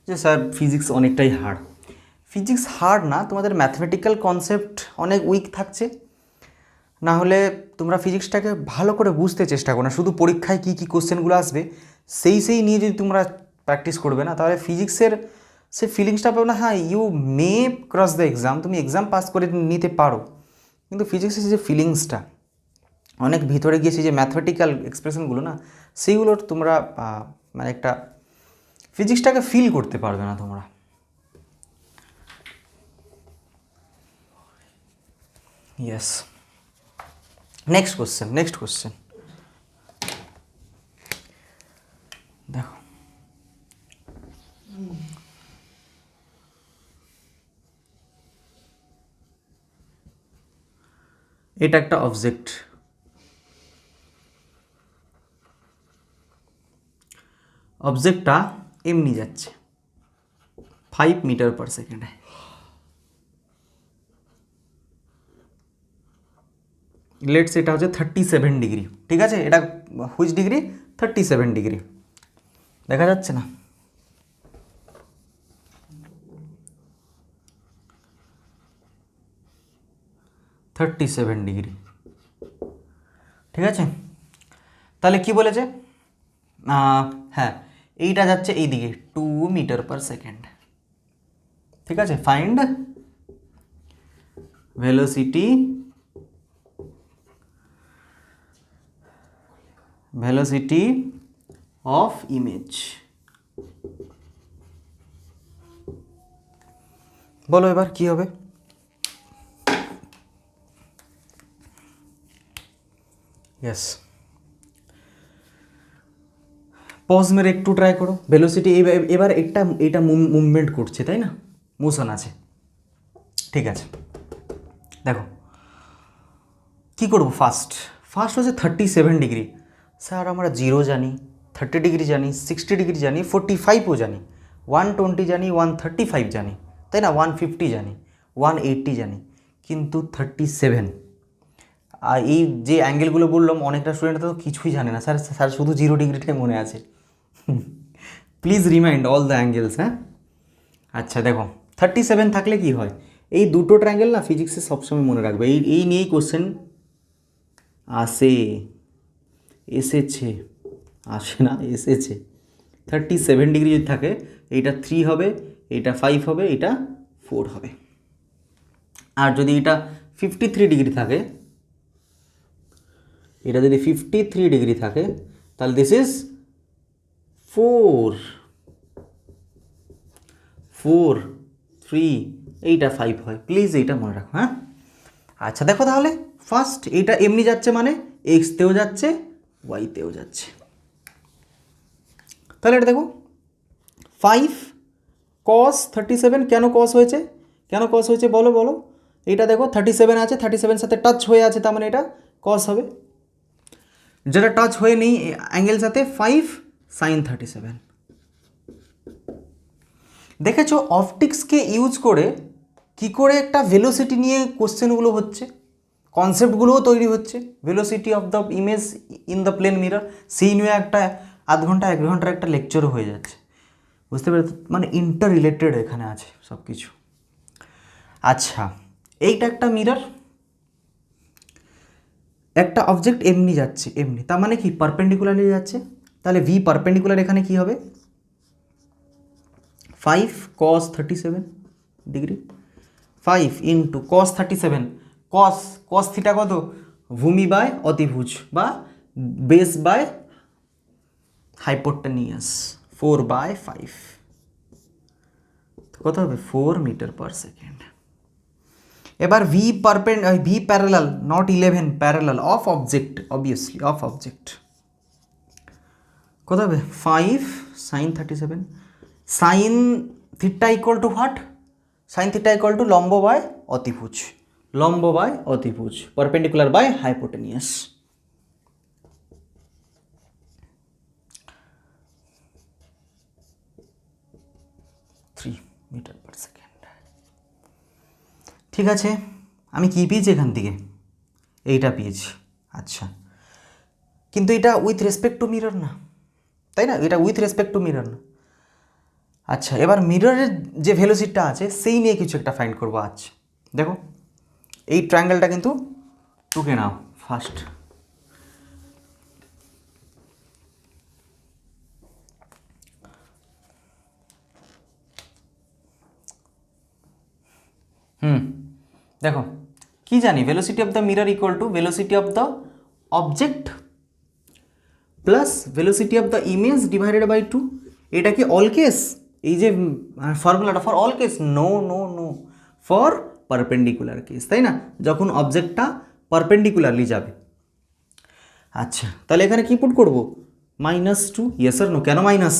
যে স্যার ফিজিক্স অনেকটাই হার্ড। ফিজিক্স হার্ড না, তোমাদের ম্যাথমেটিক্যাল কনসেপ্ট অনেক উইক থাকছে, না হলে তোমরা ফিজিক্সটাকে ভালো করে বুঝতে চেষ্টা করো না। শুধু পরীক্ষায় কী কী কোশ্চেনগুলো আসবে সেই নিয়ে যদি তোমরা প্র্যাকটিস করবে না, তাহলে ফিজিক্সের সে ফিলিংসটা পাবে না। হ্যাঁ, you may cross the exam, তুমি এক্সাম পাস করে নিতে পারো, কিন্তু ফিজিক্সের যে ফিলিংসটা অনেক ভিতরে গিয়ে সেই যে ম্যাথমেটিক্যাল এক্সপ্রেশনগুলো না, সেইগুলোর তোমরা মানে একটা ফিজিক্সটাকে ফিল করতে পারবে না তোমরা। ইয়েস। নেক্সট কোশ্চেন দেখো, এটা একটা অবজেক্ট, অবজেক্টটা এমনি যাচ্ছে 5 m/s। লেটস এটা হচ্ছে 37 ডিগ্রি, ঠিক আছে? এটা হুইচ ডিগ্রি? 37 ডিগ্রি, দেখা যাচ্ছে না? $37 ডিগ্রি, ঠিক আছে? তাহলে কি বলেছে? হ্যাঁ, এইটা যাচ্ছে এই দিকে 2 m/s, ঠিক আছে? Find velocity of image. বলো এবার কি হবে? ইয়েস, পজ মেরে একটু ট্রাই করো। ভেলোসিটি এবার এটা মুভমেন্ট করছে, তাই না, মোশন আছে, ঠিক আছে। দেখো কি করব, ফার্স্ট হচ্ছে 37 ডিগ্রি। স্যার আমরা 0 জানি, 30 ডিগ্রি জানি, 60 ডিগ্রি জানি, 45ও জানি, 120 জানি, 135 জানি, তাই না, 150 জানি, 180 জানি, কিন্তু 37, আর এই যে অ্যাঙ্গেলগুলো বললাম অনেকটা স্টুডেন্ট তো কিছুই জানে না, স্যার শুধু 0 ডিগ্রিটাই মনে আছে। Please remind all the angles. হ্যাঁ, আচ্ছা দেখো 37 থাকলে কি হয়, এই দুটো ট্রায়াঙ্গেল না ফিজিক্সে সবসময় মনে রাখবে, এই নিয়েই কোশ্চেন এসেছে, আসে না, এসেছে। 37 ডিগ্রি যদি থাকে, এইটা 3 হবে, এইটা 5 হবে, এটা 4 হবে। আর যদি এটা 53 ডিগ্রি থাকে, এটা যদি 53 ডিগ্রি থাকে, তাহলে দিস ইজ 4, 3, এইটা 5 হয়। প্লিজ এইটা মনে রাখো। হ্যাঁ, আচ্ছা দেখো তাহলে ফার্স্ট এইটা এমনি যাচ্ছে মানে এক্সতেও যাচ্ছে, ওয়াইতেও যাচ্ছে। তাহলে এটা দেখো 5 cos 37, কেন cos হয়েছে বলো। এটা দেখো 37 আছে, 37 সাথে টাচ হয়ে আছে, তার মানে এটা cos হবে। যেটা টাচ হয়ে নেই অ্যাঙ্গেল সাথে 5 sin 37। দেখেছো অপটিক্সকে ইউজ করে কি করে একটা ভেলোসিটি নিয়ে কোশ্চেনগুলো হচ্ছে, কনসেপ্টগুলোও তৈরি হচ্ছে। Velocity of the image in the plane mirror, সেই নিয়ে একটা আধ ঘন্টা 1 ঘন্টার একটা লেকচারও হয়ে যাচ্ছে, বুঝতে পেরে? মানে ইন্টার রিলেটেড এখানে আছে সব কিছু। আচ্ছা, এইটা একটা মিরর, একটা অবজেক্ট এমনি যাচ্ছে, এমনি, তার মানে কি পারপেন্ডিকুলারলি যাচ্ছে। তাহলে ভি পারপেন্ডিকুলার এখানে কি হবে, 5 cos 37 degree, 5 into cos 37, cos theta কত, ভূমি বাই অতিভুজ বা বেস বাই হাইপোটেনিয়াস, 4/5, কত হবে 4 মিটার পার সেকেন্ড। এবার V parallel, not 11, parallel of object, obviously of object, কত হবে 5 sin 37, sine theta equal to what, sine theta equal to লম্ব বাই অতিভুজ, perpendicular by hypotenuse. Metre per second. ঠিক আছে, আমি কি পেয়েছি এখান থেকে, এইটা পেয়েছি। আচ্ছা, কিন্তু এটা উইথ রেসপেক্ট টু মিরর না, তাই না, এটা উইথ রেসপেক্ট টু মিরর না। আচ্ছা, এবার মিররের যে ভেলোসিটিটা আছে সেই নিয়ে কিছু একটা ফাইন্ড করবো। আচ্ছা দেখো এই ট্রায়াঙ্গেলটা কিন্তু টুকে নাও ফার্স্ট। দেখো কি জানি, velocity of the mirror equal to velocity of the object plus velocity of the image divided by 2। এটা কি অল কেস, এই যে ফর্মুলাটা for all case, no, for perpendicular case, তাই না, যখন অবজেক্টটা পারপেন্ডিকুলারলি যাবে। আচ্ছা তাহলে এখানে কি পুট করব, -2, ইয়েস আর নো, কেন minus,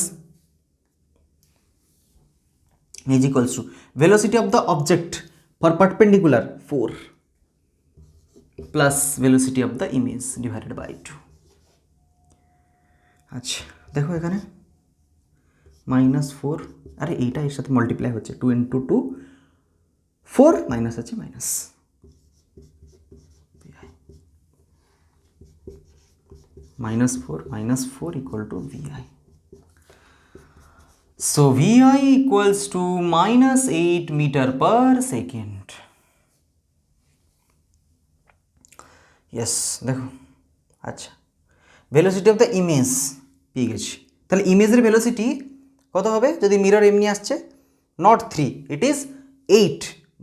is equals to velocity of the object for perpendicular 4 plus velocity of the image divided by 2। আচ্ছা দেখো এখানে -4, আরে এইটা এর সাথে মাল্টিপ্লাই হচ্ছে, 2 × 2 4, মাইনাস আছে minus, -4 equal two VI। So VI equals to -8 meter per second. Yes, দেখো আচ্ছা ভেলোসিটি অফ দ্য ইমেজ পেয়ে গেছি। তাহলে ইমেজের ভেলোসিটি কত হবে, যদি মিরর এমনি আসছে, নট 3, ইট ইজ 8,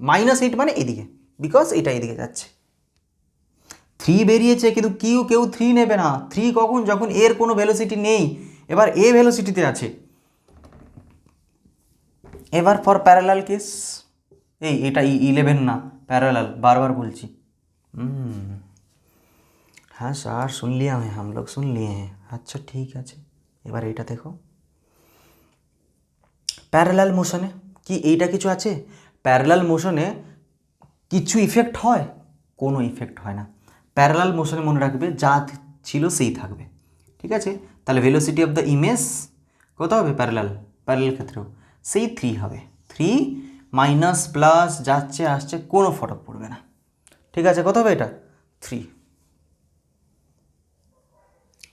-8 মানে এদিকে, বিকজ এটা এদিকে যাচ্ছে। 3 বেরিয়েছে, কিন্তু কেউ 3 নেবে না। 3 কখন, যখন এর কোনো ভেলোসিটি নেই, এবার এ ভেলোসিটিতে আছে। এবার ফর প্যারালাল কেস, এটা 11 না, पैरेलल, बार बार বলছি। हाँ सर सुन लिया है, हम लोग सुन लिए हैं। আচ্ছা ঠিক আছে, এবার এইটা দেখো প্যারালাল মোশনে কি এইটা কিছু আছে? প্যারালাল মোশনে কিছু ইফেক্ট হয়? কোনো ইফেক্ট হয় না। প্যারালাল মোশনে মনে রাখবে যা ছিল সেই থাকবে, ঠিক আছে? তাহলে ভেলোসিটি অফ দ্য ইমেজ কত হবে? প্যারালাল ক্ষেত্রেও সেই 3 হবে। 3 মাইনাস প্লাস যাচ্ছে আসছে কোনো ফরক পড়বে না, ঠিক আছে? কত হবে এটা? 3।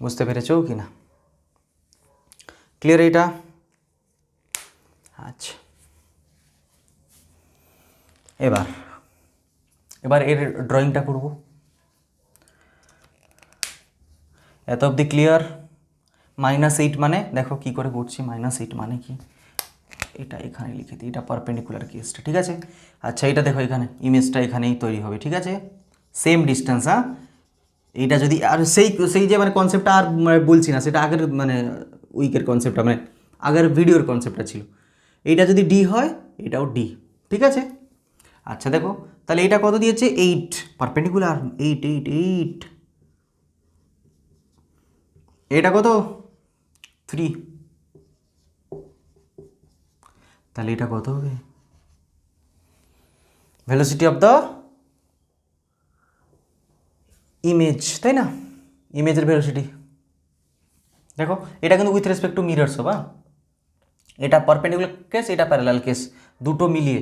বুঝতে পেরেছো কি না? ক্লিয়ার এটা? আচ্ছা এবার এর ড্রয়িংটা করব। এত অবধি ক্লিয়ার? -8 মানে দেখো কি করে করছি। -8 মানে কি, এটা এখানে লিখে দিই, এটা পারপেন্ডিকুলার কেসটা, ঠিক আছে? আচ্ছা এটা দেখো এখানে ইমেজটা এখানেই তৈরি হবে, ঠিক আছে? Same distance. হ্যাঁ এইটা যদি আর সেই যে মানে কনসেপ্টটা আর বলছি না, সেটা আগের মানে উইকের কনসেপ্টটা, মানে আগের ভিডিওর কনসেপ্টটা ছিল। এইটা যদি ডি হয় এটাও ডি, ঠিক আছে? আচ্ছা দেখো তাহলে এটা কত দিয়েছে? 8 পারপেন্ডিকুলার, 8 এটা কত? 3। তাহলে এটা কত হবে? ভেলোসিটি অফ দ্য ইমেজ, তাই না? ইমেজের ভেলোসিটি দেখো, এটা কিন্তু উইথ রেসপেক্ট টু মিরর্স হবে। এটা পারপেন্ডিকুলার কেস, এটা প্যারালাল কেস, দুটো মিলিয়ে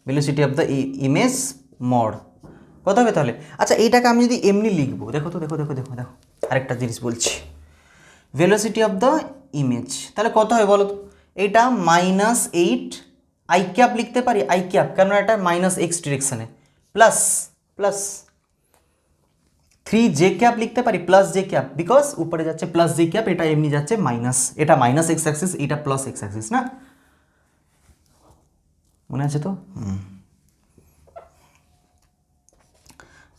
velocity of the image mod কত হবে তাহলে? আচ্ছা এইটাকে আমি যদি এমনি লিখবো, দেখো তো, দেখো দেখো দেখো দেখো আরেকটা জিনিস বলছি। ভেলোসিটি অফ দ্য ইমেজ তাহলে কত হয় বলো তো? এটা -8 আই ক্যাপ লিখতে পারি, আই ক্যাপ, কারণ এটা -x ডিরেকশানে, প্লাস 3 জে ক্যাপ লিখতে পারি, প্লাস জে ক্যাপ, বিকজ উপরে যাচ্ছে প্লাস জে ক্যাপ, এটা এমনি যাচ্ছে মাইনাস, এটা -x অ্যাক্সিস, এটা +x অ্যাক্সিস, না? মনে আছে তো?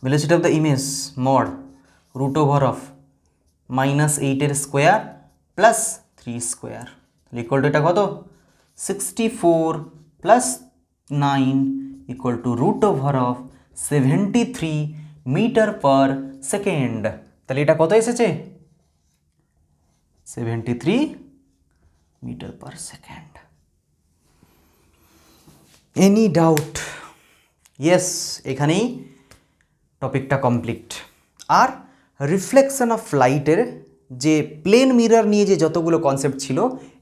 Velocity of the image mod √of -8 square plus 3 square equal to এটা কত? 64 plus 9 equal to √of 73 metre per second. তাহলে এটা কত এসেছে? 73 metre per second. Any doubt? Yes, এখানেই টপিকটা কমপ্লিট। আর রিফ্লেকশন অফ লাইটের যে প্লেন মিরর নিয়ে যে যতগুলো কনসেপ্ট ছিল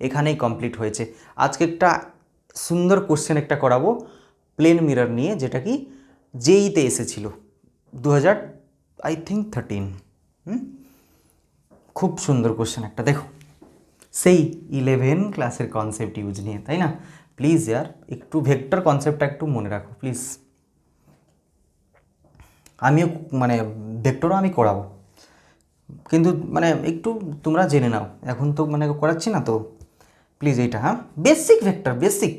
এখানেই কমপ্লিট হয়েছে। আজকে একটা সুন্দর কোশ্চেন একটা করাবো প্লেন মিরর নিয়ে, যেটা কি জেইতে এসেছিল 2013। খুব সুন্দর কোশ্চেন একটা, দেখো সেই 11 ক্লাসের কনসেপ্ট ইউজ নিয়ে, তাই না? প্লিজ ইয়ার একটু ভেক্টর কনসেপ্টটা একটু মনে রাখো প্লিজ। আমিও মানে ভেক্টরও আমি করাবো, কিন্তু মানে একটু তোমরা জেনে নাও, এখন তো মানে করাচ্ছি না তো, প্লিজ এইটা। হ্যাঁ বেসিক ভেক্টর, বেসিক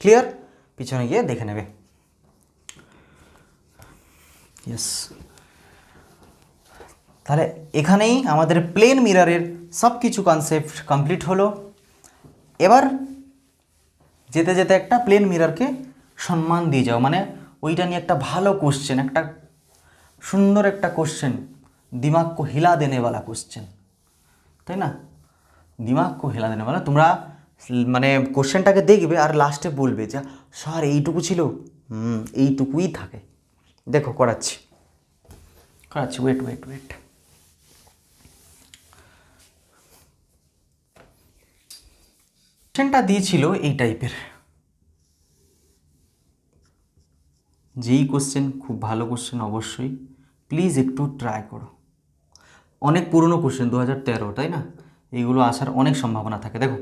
ক্লিয়ার? পিছনে গিয়ে দেখে নেবে। ইয়েস, তাহলে এখানেই আমাদের প্লেন মিররের সব কিছু কনসেপ্ট কমপ্লিট হলো। এবার যেতে যেতে একটা প্লেন মিররকে সম্মান দিয়ে যাও, মানে ওইটা নিয়ে একটা ভালো কোশ্চেন, একটা সুন্দর একটা কোশ্চেন, দিমাগ কো হিলা দেনে वाला কোশ্চেন, তাই না? দিমাগ কো হিলা দেনে वाला। তোমরা মানে কোশ্চেনটাকে দেখবে আর লাস্টে বলবে যে স্যার এইটুকু ছিল, এইটুকুই থাকে। দেখো করাচ্ছি, ওয়েট। কোশ্চেনটা দিয়েছিল এই টাইপের, যেই কোশ্চেন খুব ভালো কোশ্চেন, অবশ্যই প্লিজ একটু ট্রাই করো। অনেক পুরনো কোশ্চেন, 2013, তাই না? এইগুলো আসার অনেক সম্ভাবনা থাকে। দেখো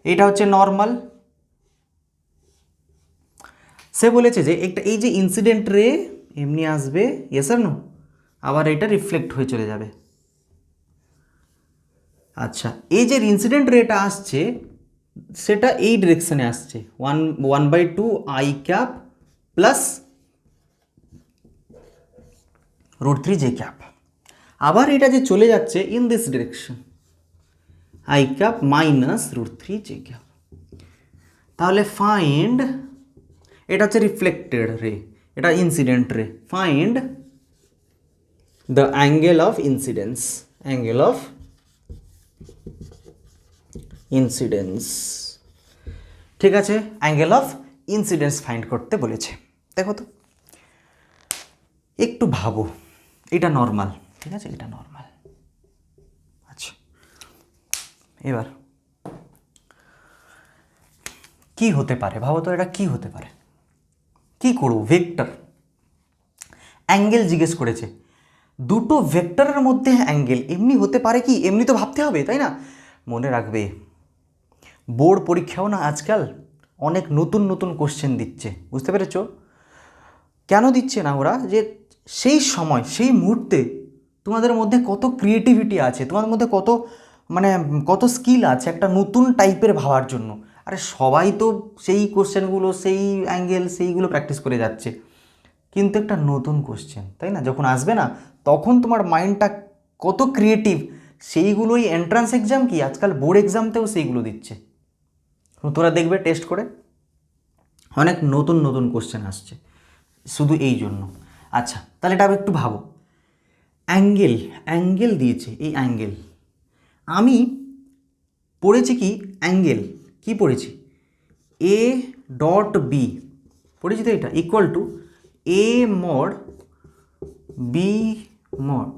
এইটা হচ্ছে নর্মাল, সে বলেছে যে একটা এই যে ইনসিডেন্ট রে এমনি আসবে, ইয়েস আর নো, আবার এটা রিফ্লেক্ট হয়ে চলে যাবে। আচ্ছা এই যে ইনসিডেন্ট রেটা আসছে সেটা এই ডিরেকশনে আসছে, 1/2 I cap plus √3 J cap. আবার এটা যে চলে যাচ্ছে in this direction, I cap minus √3 J cap. তাহলে ফাইন্ড, এটা হচ্ছে রিফ্লেক্টেড রে, এটা ইনসিডেন্ট রে, find the angle of incidence, angle of incidence. ঠিক আছে, অ্যাঙ্গেল অফ ইনসিডেন্স ফাইন্ড করতে বলেছে। দেখো তো, একটু ভাবো, এটা নর্মাল, ঠিক আছে, এটা নর্মাল। আচ্ছা, এবার কি হতে পারে ভাবো তো, এটা কি হতে পারে, কি করবো? ভেক্টর, অ্যাঙ্গেল জিজ্ঞেস করেছে, দুটো ভেক্টরের মধ্যে অ্যাঙ্গেল এমনি হতে পারে কি? এমনি তো ভাবতে হবে, তাই না? মনে রাখবে, বোর্ড পরীক্ষাও না আজকাল অনেক নতুন নতুন কোশ্চেন দিচ্ছে, বুঝতে পেরেছ? কেন দিচ্ছে না ওরা? যে সেই সময়, সেই মুহূর্তে তোমাদের মধ্যে কত ক্রিয়েটিভিটি আছে, তোমাদের মধ্যে কত কত স্কিল আছে একটা নতুন টাইপের ভাবার জন্য। আরে সবাই তো সেই কোশ্চেনগুলো, সেই অ্যাঙ্গেল, সেইগুলো প্র্যাকটিস করে যাচ্ছে, কিন্তু একটা নতুন কোশ্চেন, তাই না, যখন আসবে না, তখন তোমার মাইন্ডটা কত ক্রিয়েটিভ, সেইগুলোই এন্ট্রান্স এক্সাম কি আজকাল বোর্ড এক্সামতেও সেইগুলো দিচ্ছে। তোরা দেখবে টেস্ট করে অনেক নতুন নতুন কোশ্চেন আসছে শুধু এই জন্য। আচ্ছা, তাহলে এটা একটু ভাবো, অ্যাঙ্গেল, অ্যাঙ্গেল দিয়েছে, এই অ্যাঙ্গেল আমি পড়েছি কি? অ্যাঙ্গেল কি পড়েছি? এ ডট বি পড়েছি তো, এটা equal to A mod B mod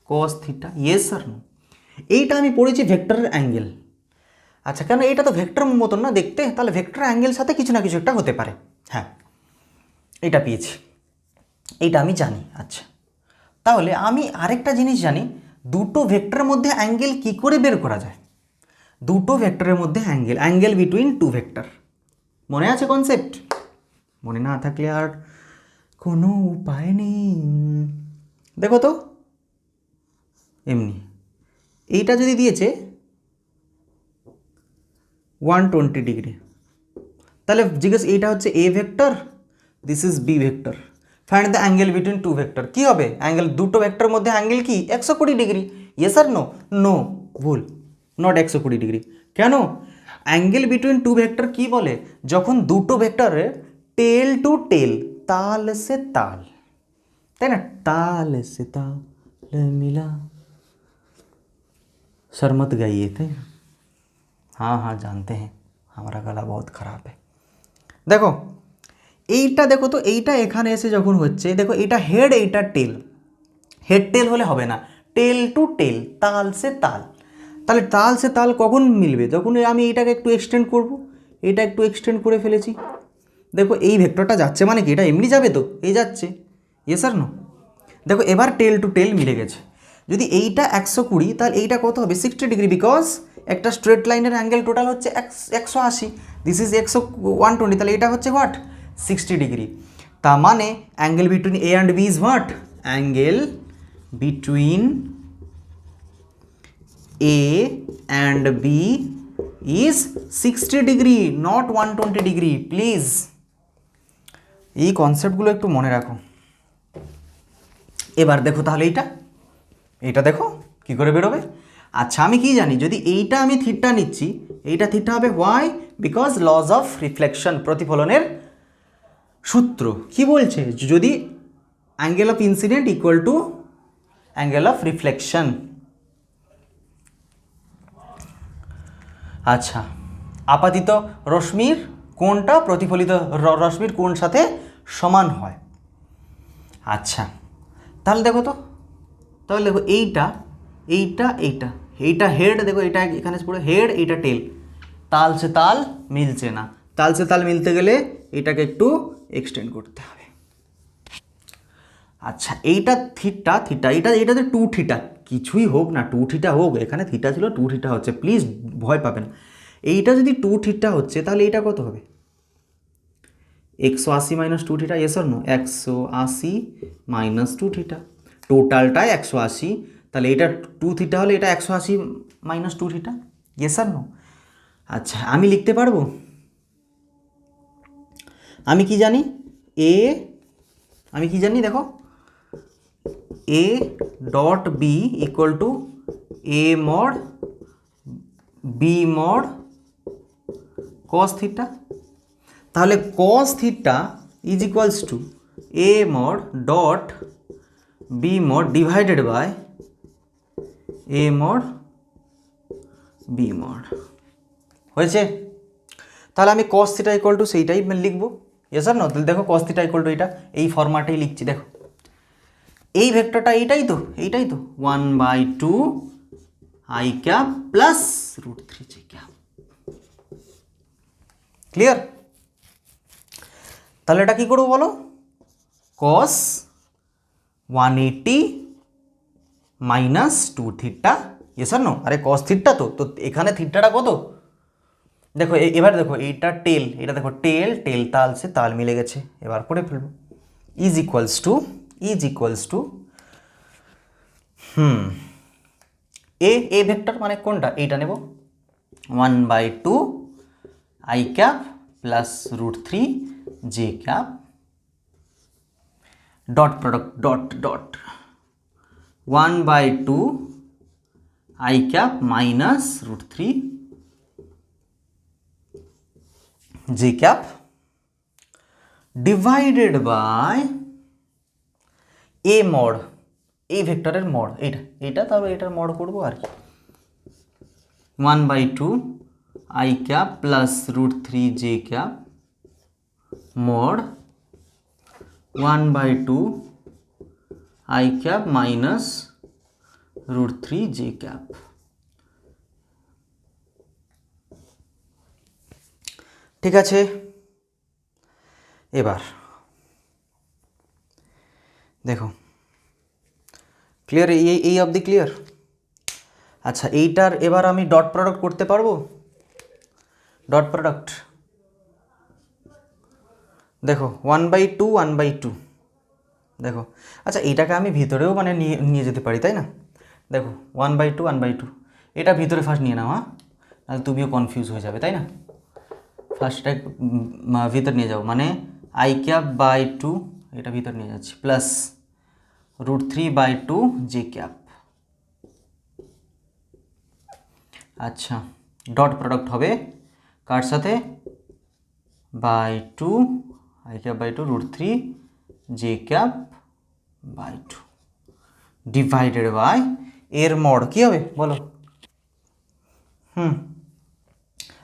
cos theta, yes R no? এইটা আমি পড়েছি ভেক্টরের অ্যাঙ্গেল। আচ্ছা, কেন? এটা তো ভেক্টর মতন না দেখতে, তাহলে ভেক্টর অ্যাঙ্গেল সাথে কিছু না কিছু একটা হতে পারে। হ্যাঁ, এটা পেয়েছি, এইটা আমি জানি। আচ্ছা, তাহলে আমি আরেকটা জিনিস জানি, দুটো ভেক্টরের মধ্যে অ্যাঙ্গেল কি করে বের করা যায়? দুটো ভেক্টরের মধ্যে angle, angle between two vector, মনে আছে কনসেপ্ট? মনে না থাকলে আর কোনো উপায় নেই। দেখো তো, এমনি এইটা যদি দিয়েছে 120 ডিগ্রি, তাহলে জিজ্ঞেস, এইটা হচ্ছে A vector, this is B vector, find the angle between two vector. কী হবে? অ্যাঙ্গেল, দুটো ভেক্টরের মধ্যে অ্যাঙ্গেল কি? 120 ডিগ্রি। ইয়েস আর নো? নো, ভুল, নট 120 ডিগ্রি। কেন? অ্যাঙ্গেল বিটুইন টু ভেক্টর কি বলে? যখন দুটো ভেক্টরের টেল টু টেল, তাল সে তাল, তাই না, ताल से ताल मिला, शरमत गाइए थे। हाँ हाँ जानते हैं, हमारा गला बहुत खराब है। দেখো এইটা, দেখো তো, এইটা এখানে এসে যখন হচ্ছে, দেখো এটা হেড, এইটা টেল, হেড টেল হলে হবে না, টেল টু টেল, তাল সে তাল। তাহলে তাল সে তাল কখন মিলবে? যখন আমি এইটাকে একটু এক্সটেন্ড করব, এটা একটু এক্সটেন্ড করে ফেলেছি, দেখো এই ভেক্টরটা যাচ্ছে, মানে কি এটা এমনি যাবে তো, এই যাচ্ছে, ইয়েস আর নো? দেখো এবার টেল টু টেল মিলে গেছে। যদি এইটা 120, তাহলে এইটা কত হবে? 60 ডিগ্রি, বিকজ একটা স্ট্রেট লাইনের অ্যাঙ্গেল টোটাল হচ্ছে 180, দিস ইজ 120, তাহলে এটা হচ্ছে হোয়াট? 60 ডিগ্রি। তার মানে angle between A and B is what? Angle between A and B is 60 degree, not 120 degree, please. এই কনসেপ্টগুলো একটু মনে রাখো। এবার দেখো তাহলে এইটা দেখো কি করে বেরোবে। আচ্ছা, আমি কি জানি, যদি এইটা আমি থিটা নিচ্ছি, এইটা থিটা হবে, why? Because laws of reflection, প্রতিফলনের সূত্র কি বলছে? যদি angle of incident equal to angle of reflection. আচ্ছা, আপাতিত রশ্মির কোণটা প্রতিফলিত রশ্মির কোণ সাথে সমান হয়। আচ্ছা, তাহলে দেখো তো, তাহলে দেখো এইটা হেড, দেখো এটা এখানে পুরো হেড, এইটা টেল, তাল সে তাল মিলছে না, তাল সে তাল মিলতে গেলে এটাকে একটু এক্সটেন্ড করতে হবে। আচ্ছা, এইটা থিটা, এইটাতে 2 থিটা, কিছুই হোক না, 2 থিটা হোক, এখানে থিটা ছিল 2 থিটা হচ্ছে, প্লিজ ভয় পাবেন। এইটা যদি 2 থিটা হচ্ছে, তাহলে এইটা কত হবে? 180 minus 2 theta, yes or no? 180 minus 2 theta, টোটালটাই 180, তাহলে এটা 2 থিটা হলে এটা 180 মাইনাস 2 থিটা, ইয়েস আর নো? আচ্ছা, আমি লিখতে পারবো, আমি কি জানি, আমি কি জানি, দেখো A dot B equal to A mod B mod cos theta. তাহলে cos theta is equals to A mod dot B mod divided by A mod B mod. হয়েছে? তাহলে আমি কস থিটা ইকুয়াল টু সেইটাই লিখবো। ইয়েস আর নো? তাহলে দেখো কস থিটা ইকুয়াল টু এটা এই ফরম্যাটেই লিখছি। দেখো এই ভেক্টরটা এইটাই তো 1/2 I cap plus √3 J cap. Clear? তাহলে এটা কি করবো বলো? কস 180 মাইনাস 2 থিটা। ইয়েস আর নো? আরে কস থিটা তো এখানে থিটাটা কত? দেখো এবার দেখো এইটা টেল, এটা দেখো টেল টেল তাল সে তাল মিলে গেছে। এবার করে ফেলবো is equals to A vector মানে কোনটা? এইটা নেব 1/2 I cap plus √3 J cap dot product dot 1/2 I cap minus √3 J cap divided by A mod, এই ভেক্টরের মড এইটা তারপর এটার মড করবো আর কি। 1/2 I cap plus √3 J cap mod 1/2 I cap minus √3 J cap. ঠিক আছে, এবার দেখো ক্লিয়ার? এই অবধি ক্লিয়ার? আচ্ছা এইটার এবার আমি ডট প্রোডাক্ট করতে পারবো? ডট প্রোডাক্ট দেখো 1/2 দেখো। আচ্ছা এইটাকে আমি ভিতরেও মানে নিয়ে যেতে পারি, তাই না? দেখো 1/2 এটা ভিতরে ফার্স্ট নিয়ে নাও, হ্যাঁ, তাহলে তুমিও কনফিউজ হয়ে যাবে, তাই না? ফার্স্টটা ভিতর নিয়ে যাও, মানে আই ক্যাপ বাই 2 এটা ভিতর নিয়ে যাচ্ছি প্লাস √3/2 জে ক্যাপ। আচ্ছা ডট প্রোডাক্ট হবে কার সাথে? /2 I cap by 2 √3 J cap by 2 divided by এর মড কী হবে বলো?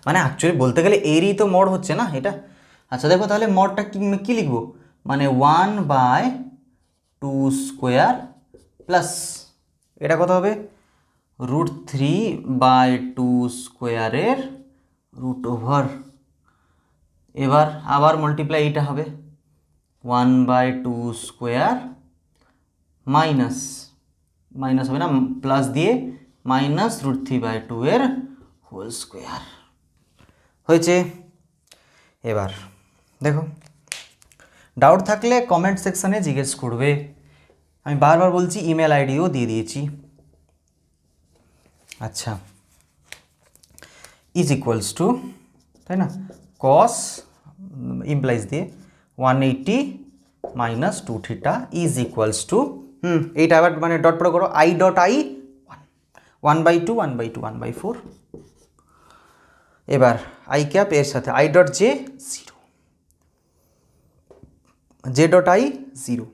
মানে অ্যাকচুয়ালি বলতে গেলে এরই তো মড হচ্ছে না এটা। আচ্ছা দেখো তাহলে মডটা কী লিখবো? মানে 1/2 স্কোয়ার প্লাস এটা কত হবে? √3/2 স্কোয়ারের √ওভার। এবার আবার মাল্টিপ্লাই এইটা হবে 1/2 স্কোয়ার মাইনাস হবে না, প্লাস দিয়ে মাইনাস √3/2 এর হোল স্কোয়ার। হয়েছে? এবার দেখো ডাউট থাকলে কমেন্ট সেকশানে জিজ্ঞেস করবে, আমি বারবার বলছি ইমেল আইডিও দিয়ে দিয়েছি। আচ্ছা ইজ ইকুয়ালস টু, তাই না, কস ইমপ্লাইজ দিয়ে 180 minus 2 theta is equals two এইটা আবার মানে ডট প্রয়োগ করো, আই ডট আই 1/2 এবার আই ক্যাপ এর সাথে I dot J 0 J dot I 0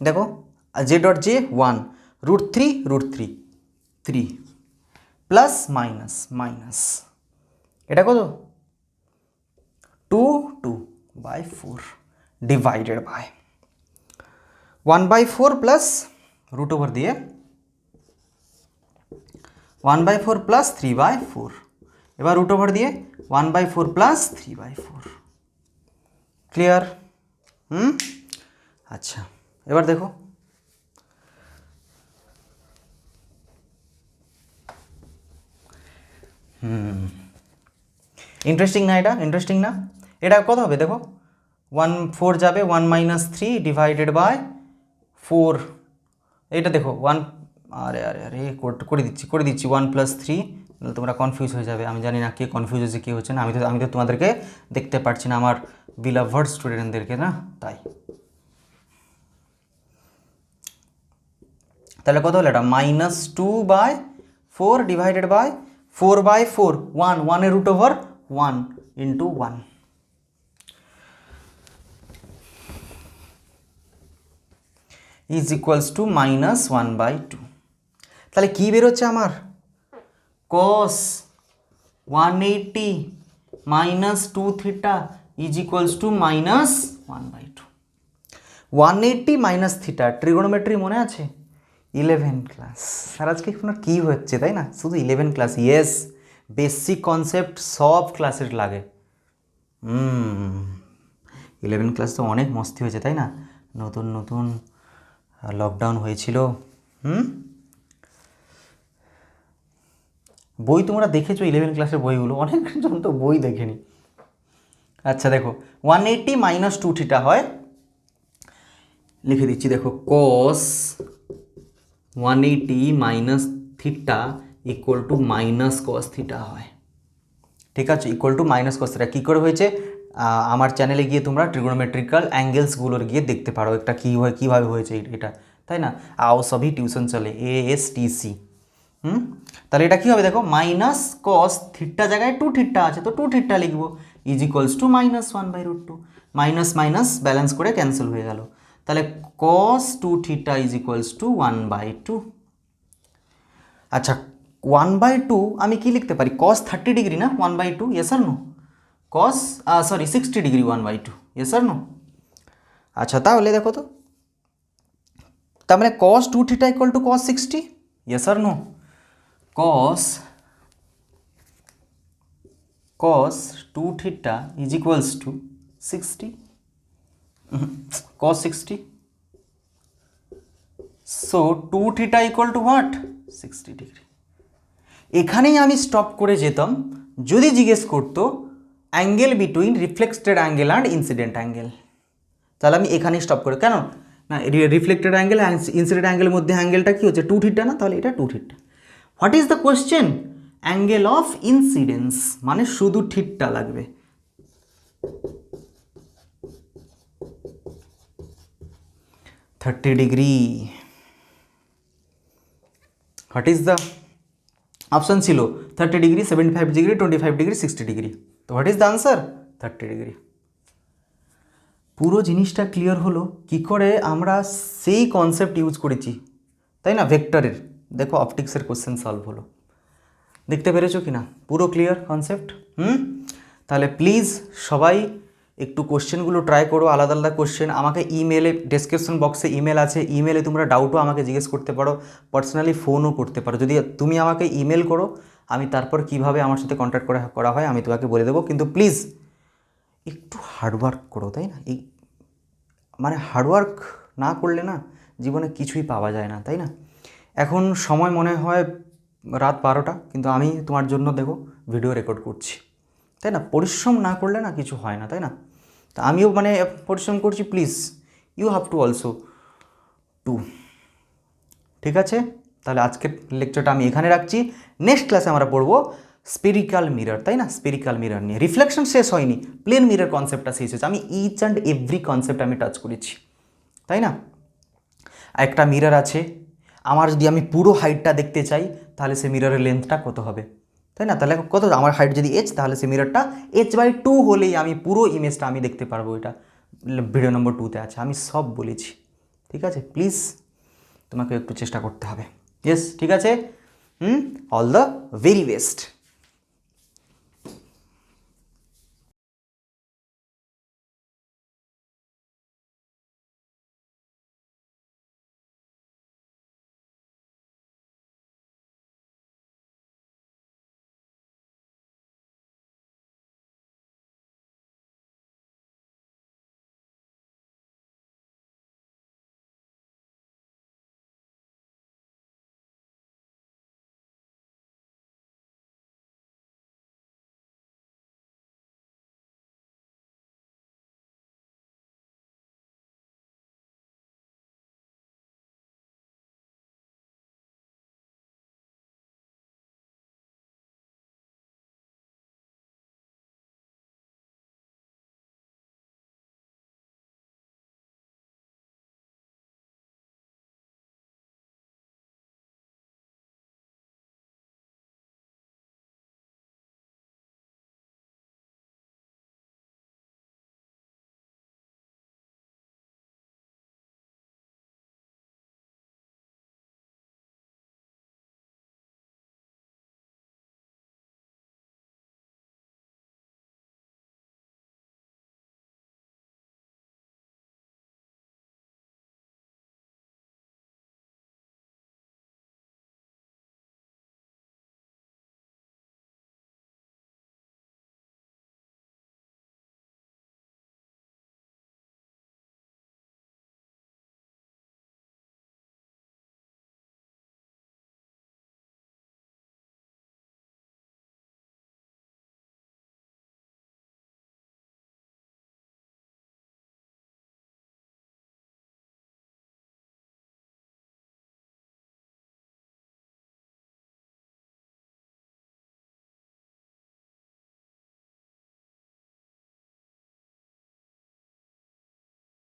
দেখো J dot J 1 √3 3 plus minus এটা কত? 2/4 ডিভাইডেড বাই 1/4 প্লাস √ওভার দিয়ে 1/4 প্লাস 3/4 এবার √ওভার দিয়ে 1/4 প্লাস 3/4। ক্লিয়ার? আচ্ছা এবার দেখো ইন্টারেস্টিং না? এটা ইন্টারেস্টিং না? এটা কত হবে দেখো? 4 যাবে 1 - 3 ডিভাইডেড বাই 4। এটা দেখো 1 আরে করে দিচ্ছি 1 + 3, তোমরা কনফিউজ হয়ে যাবে। আমি জানি না কে কনফিউজ হচ্ছে কে হচ্ছে না, আমি তো তোমাদেরকে দেখতে পারছি না, আমার বিলাভড স্টুডেন্টদেরকে না, তাই। তাহলে কত হলো এটা? -2/4 ডিভাইডেড বাই 4/4 1 এর √over 1 into 1 is equals two -1/2। তাহলে কী বেরোচ্ছে আমার? cos 180 - 2 theta is equals two -1/2। 180 minus theta trigonometry মনে আছে? 11 ক্লাস। আর আজকে আপনার কী হচ্ছে তাই না? শুধু 11 ক্লাস। ইয়েস, বেসিক কনসেপ্ট সব ক্লাসের লাগে। 11 ক্লাস তো অনেক মস্তি হয়েছে তাই না? নতুন নতুন লকডাউন হয়েছিল। বই তোমরা দেখেছো 11 ক্লাসের বইগুলো? অনেকজন তো বই দেখেনি। আচ্ছা দেখো, 180 মাইনাস 2 থিটা হয়, লিখে দিচ্ছি দেখো, cos 180 minus theta equal to minus cos theta হয়। ঠিক আছে, equal to minus cos theta. কী করে হয়েছে আমার চ্যানেলে গিয়ে তোমরা ট্রিগোনোমেট্রিক্যাল অ্যাঙ্গেলসগুলোর গিয়ে দেখতে পারো একটা কী হয়, কীভাবে হয়েছে এটা, তাই না? আও সবই টিউশন চলে, ASTC। তাহলে এটা কী হবে দেখো, মাইনাস কস থিটা জায়গায় 2 থিটা আছে, তো 2 থিটা লিখবো, is equals two -1/√2। Minus minus balance করে ক্যান্সেল হয়ে গেল। তাহলে cos 2 theta is equals two 1/2। আচ্ছা, 1/2 আমি কি লিখতে পারি? cos 30 ডিগ্রি না 1/2, ইয়েস আর নো? cos 60 ডিগ্রি 1/2, ইয়েস আর নো? আচ্ছা তাহলে দেখো তো, তার মানে cos 2 theta equal to cos 60, yes R no? cos 2 theta is equals to 60, cos 60। So 2 theta equal to what? 60 degree. এখানেই আমি স্টপ করে যেতাম যদি জিজ্ঞেস করতো angle between reflected angle and incident angle, তাহলে আমি এখানেই স্টপ করে, কেন না, রিফ্লেক্টেড অ্যাঙ্গেল ইনসিডেন্ট অ্যাঙ্গেলের মধ্যে অ্যাঙ্গেলটা কী হচ্ছে? 2 থিটা না? তাহলে এটা 2 theta. What is the question? Angle of incidence, মানে শুধু থিটা লাগবে। $30। হোয়াট ইজ দ্য অপশান ছিল 30 ডিগ্রি, 75 ডিগ্রি, 25 ডিগ্রি, 60 ডিগ্রি। তো what is the answer? 30 degree. পুরো জিনিসটা ক্লিয়ার হলো কি করে আমরা সেই কনসেপ্ট ইউজ করেছি, তাই না? ভেক্টরের, দেখো অপটিক্সের কোশ্চেন সলভ হলো। দেখতে পেরেছো কি না? পুরো ক্লিয়ার কনসেপ্ট। তাহলে প্লিজ সবাই একটু কোশ্চেনগুলো ট্রাই করো, আলাদা আলাদা কোশ্চেন। আমাকে ইমেলে, ডেসক্রিপশন বক্সে ইমেল আছে, ইমেলে তোমরা ডাউটও আমাকে জিজ্ঞেস করতে পারো, পার্সোনালি ফোনও করতে পারো। যদি তুমি আমাকে ইমেল করো, আমি তারপর কিভাবে আমার সাথে কন্ট্যাক্ট করা হয় আমি তোমাকে বলে দেবো। কিন্তু প্লিজ একটু হার্ডওয়ার্ক করো, তাই না? এই মানে হার্ডওয়ার্ক না করলে না জীবনে কিছুই পাওয়া যায় না, তাই না? এখন সময় মনে হয় রাত 12টা, কিন্তু আমি তোমার জন্য দেখো ভিডিও রেকর্ড করছি, তাই না? পরিশ্রম না করলে না কিছু হয় না, তাই না? তা আমিও মানে পরিশ্রম করছি, please you have to also to. ঠিক আছে, তাহলে আজকের লেকচারটা আমি এখানে রাখছি। নেক্সট ক্লাসে আমরা পড়বো স্পেরিক্যাল মিরর, তাই না? স্পেরিক্যাল মিরর নিয়ে। রিফ্লেকশন শেষ হয়নি, প্লেন মিরর কনসেপ্টটা শেষ হয়েছে। আমি ইচ অ্যান্ড এভরি কনসেপ্ট আমি টাচ করেছি, তাই না? একটা মিরর আছে, আমার যদি আমি পুরো হাইটটা দেখতে চাই তাহলে সে মিররের লেন্থটা কত হবে, তাই না? তাহলে কত, আমার হাইট যদি h, তাহলে সে মিররটা h/2 হলেই আমি পুরো ইমেজটা আমি দেখতে পারবো। এটা ভিডিও নম্বর 2তে আছে, আমি সব বলেছি। ঠিক আছে, প্লিজ তোমাকে একটু চেষ্টা করতে হবে। ইয়েস, ঠিক আছে। All the very best.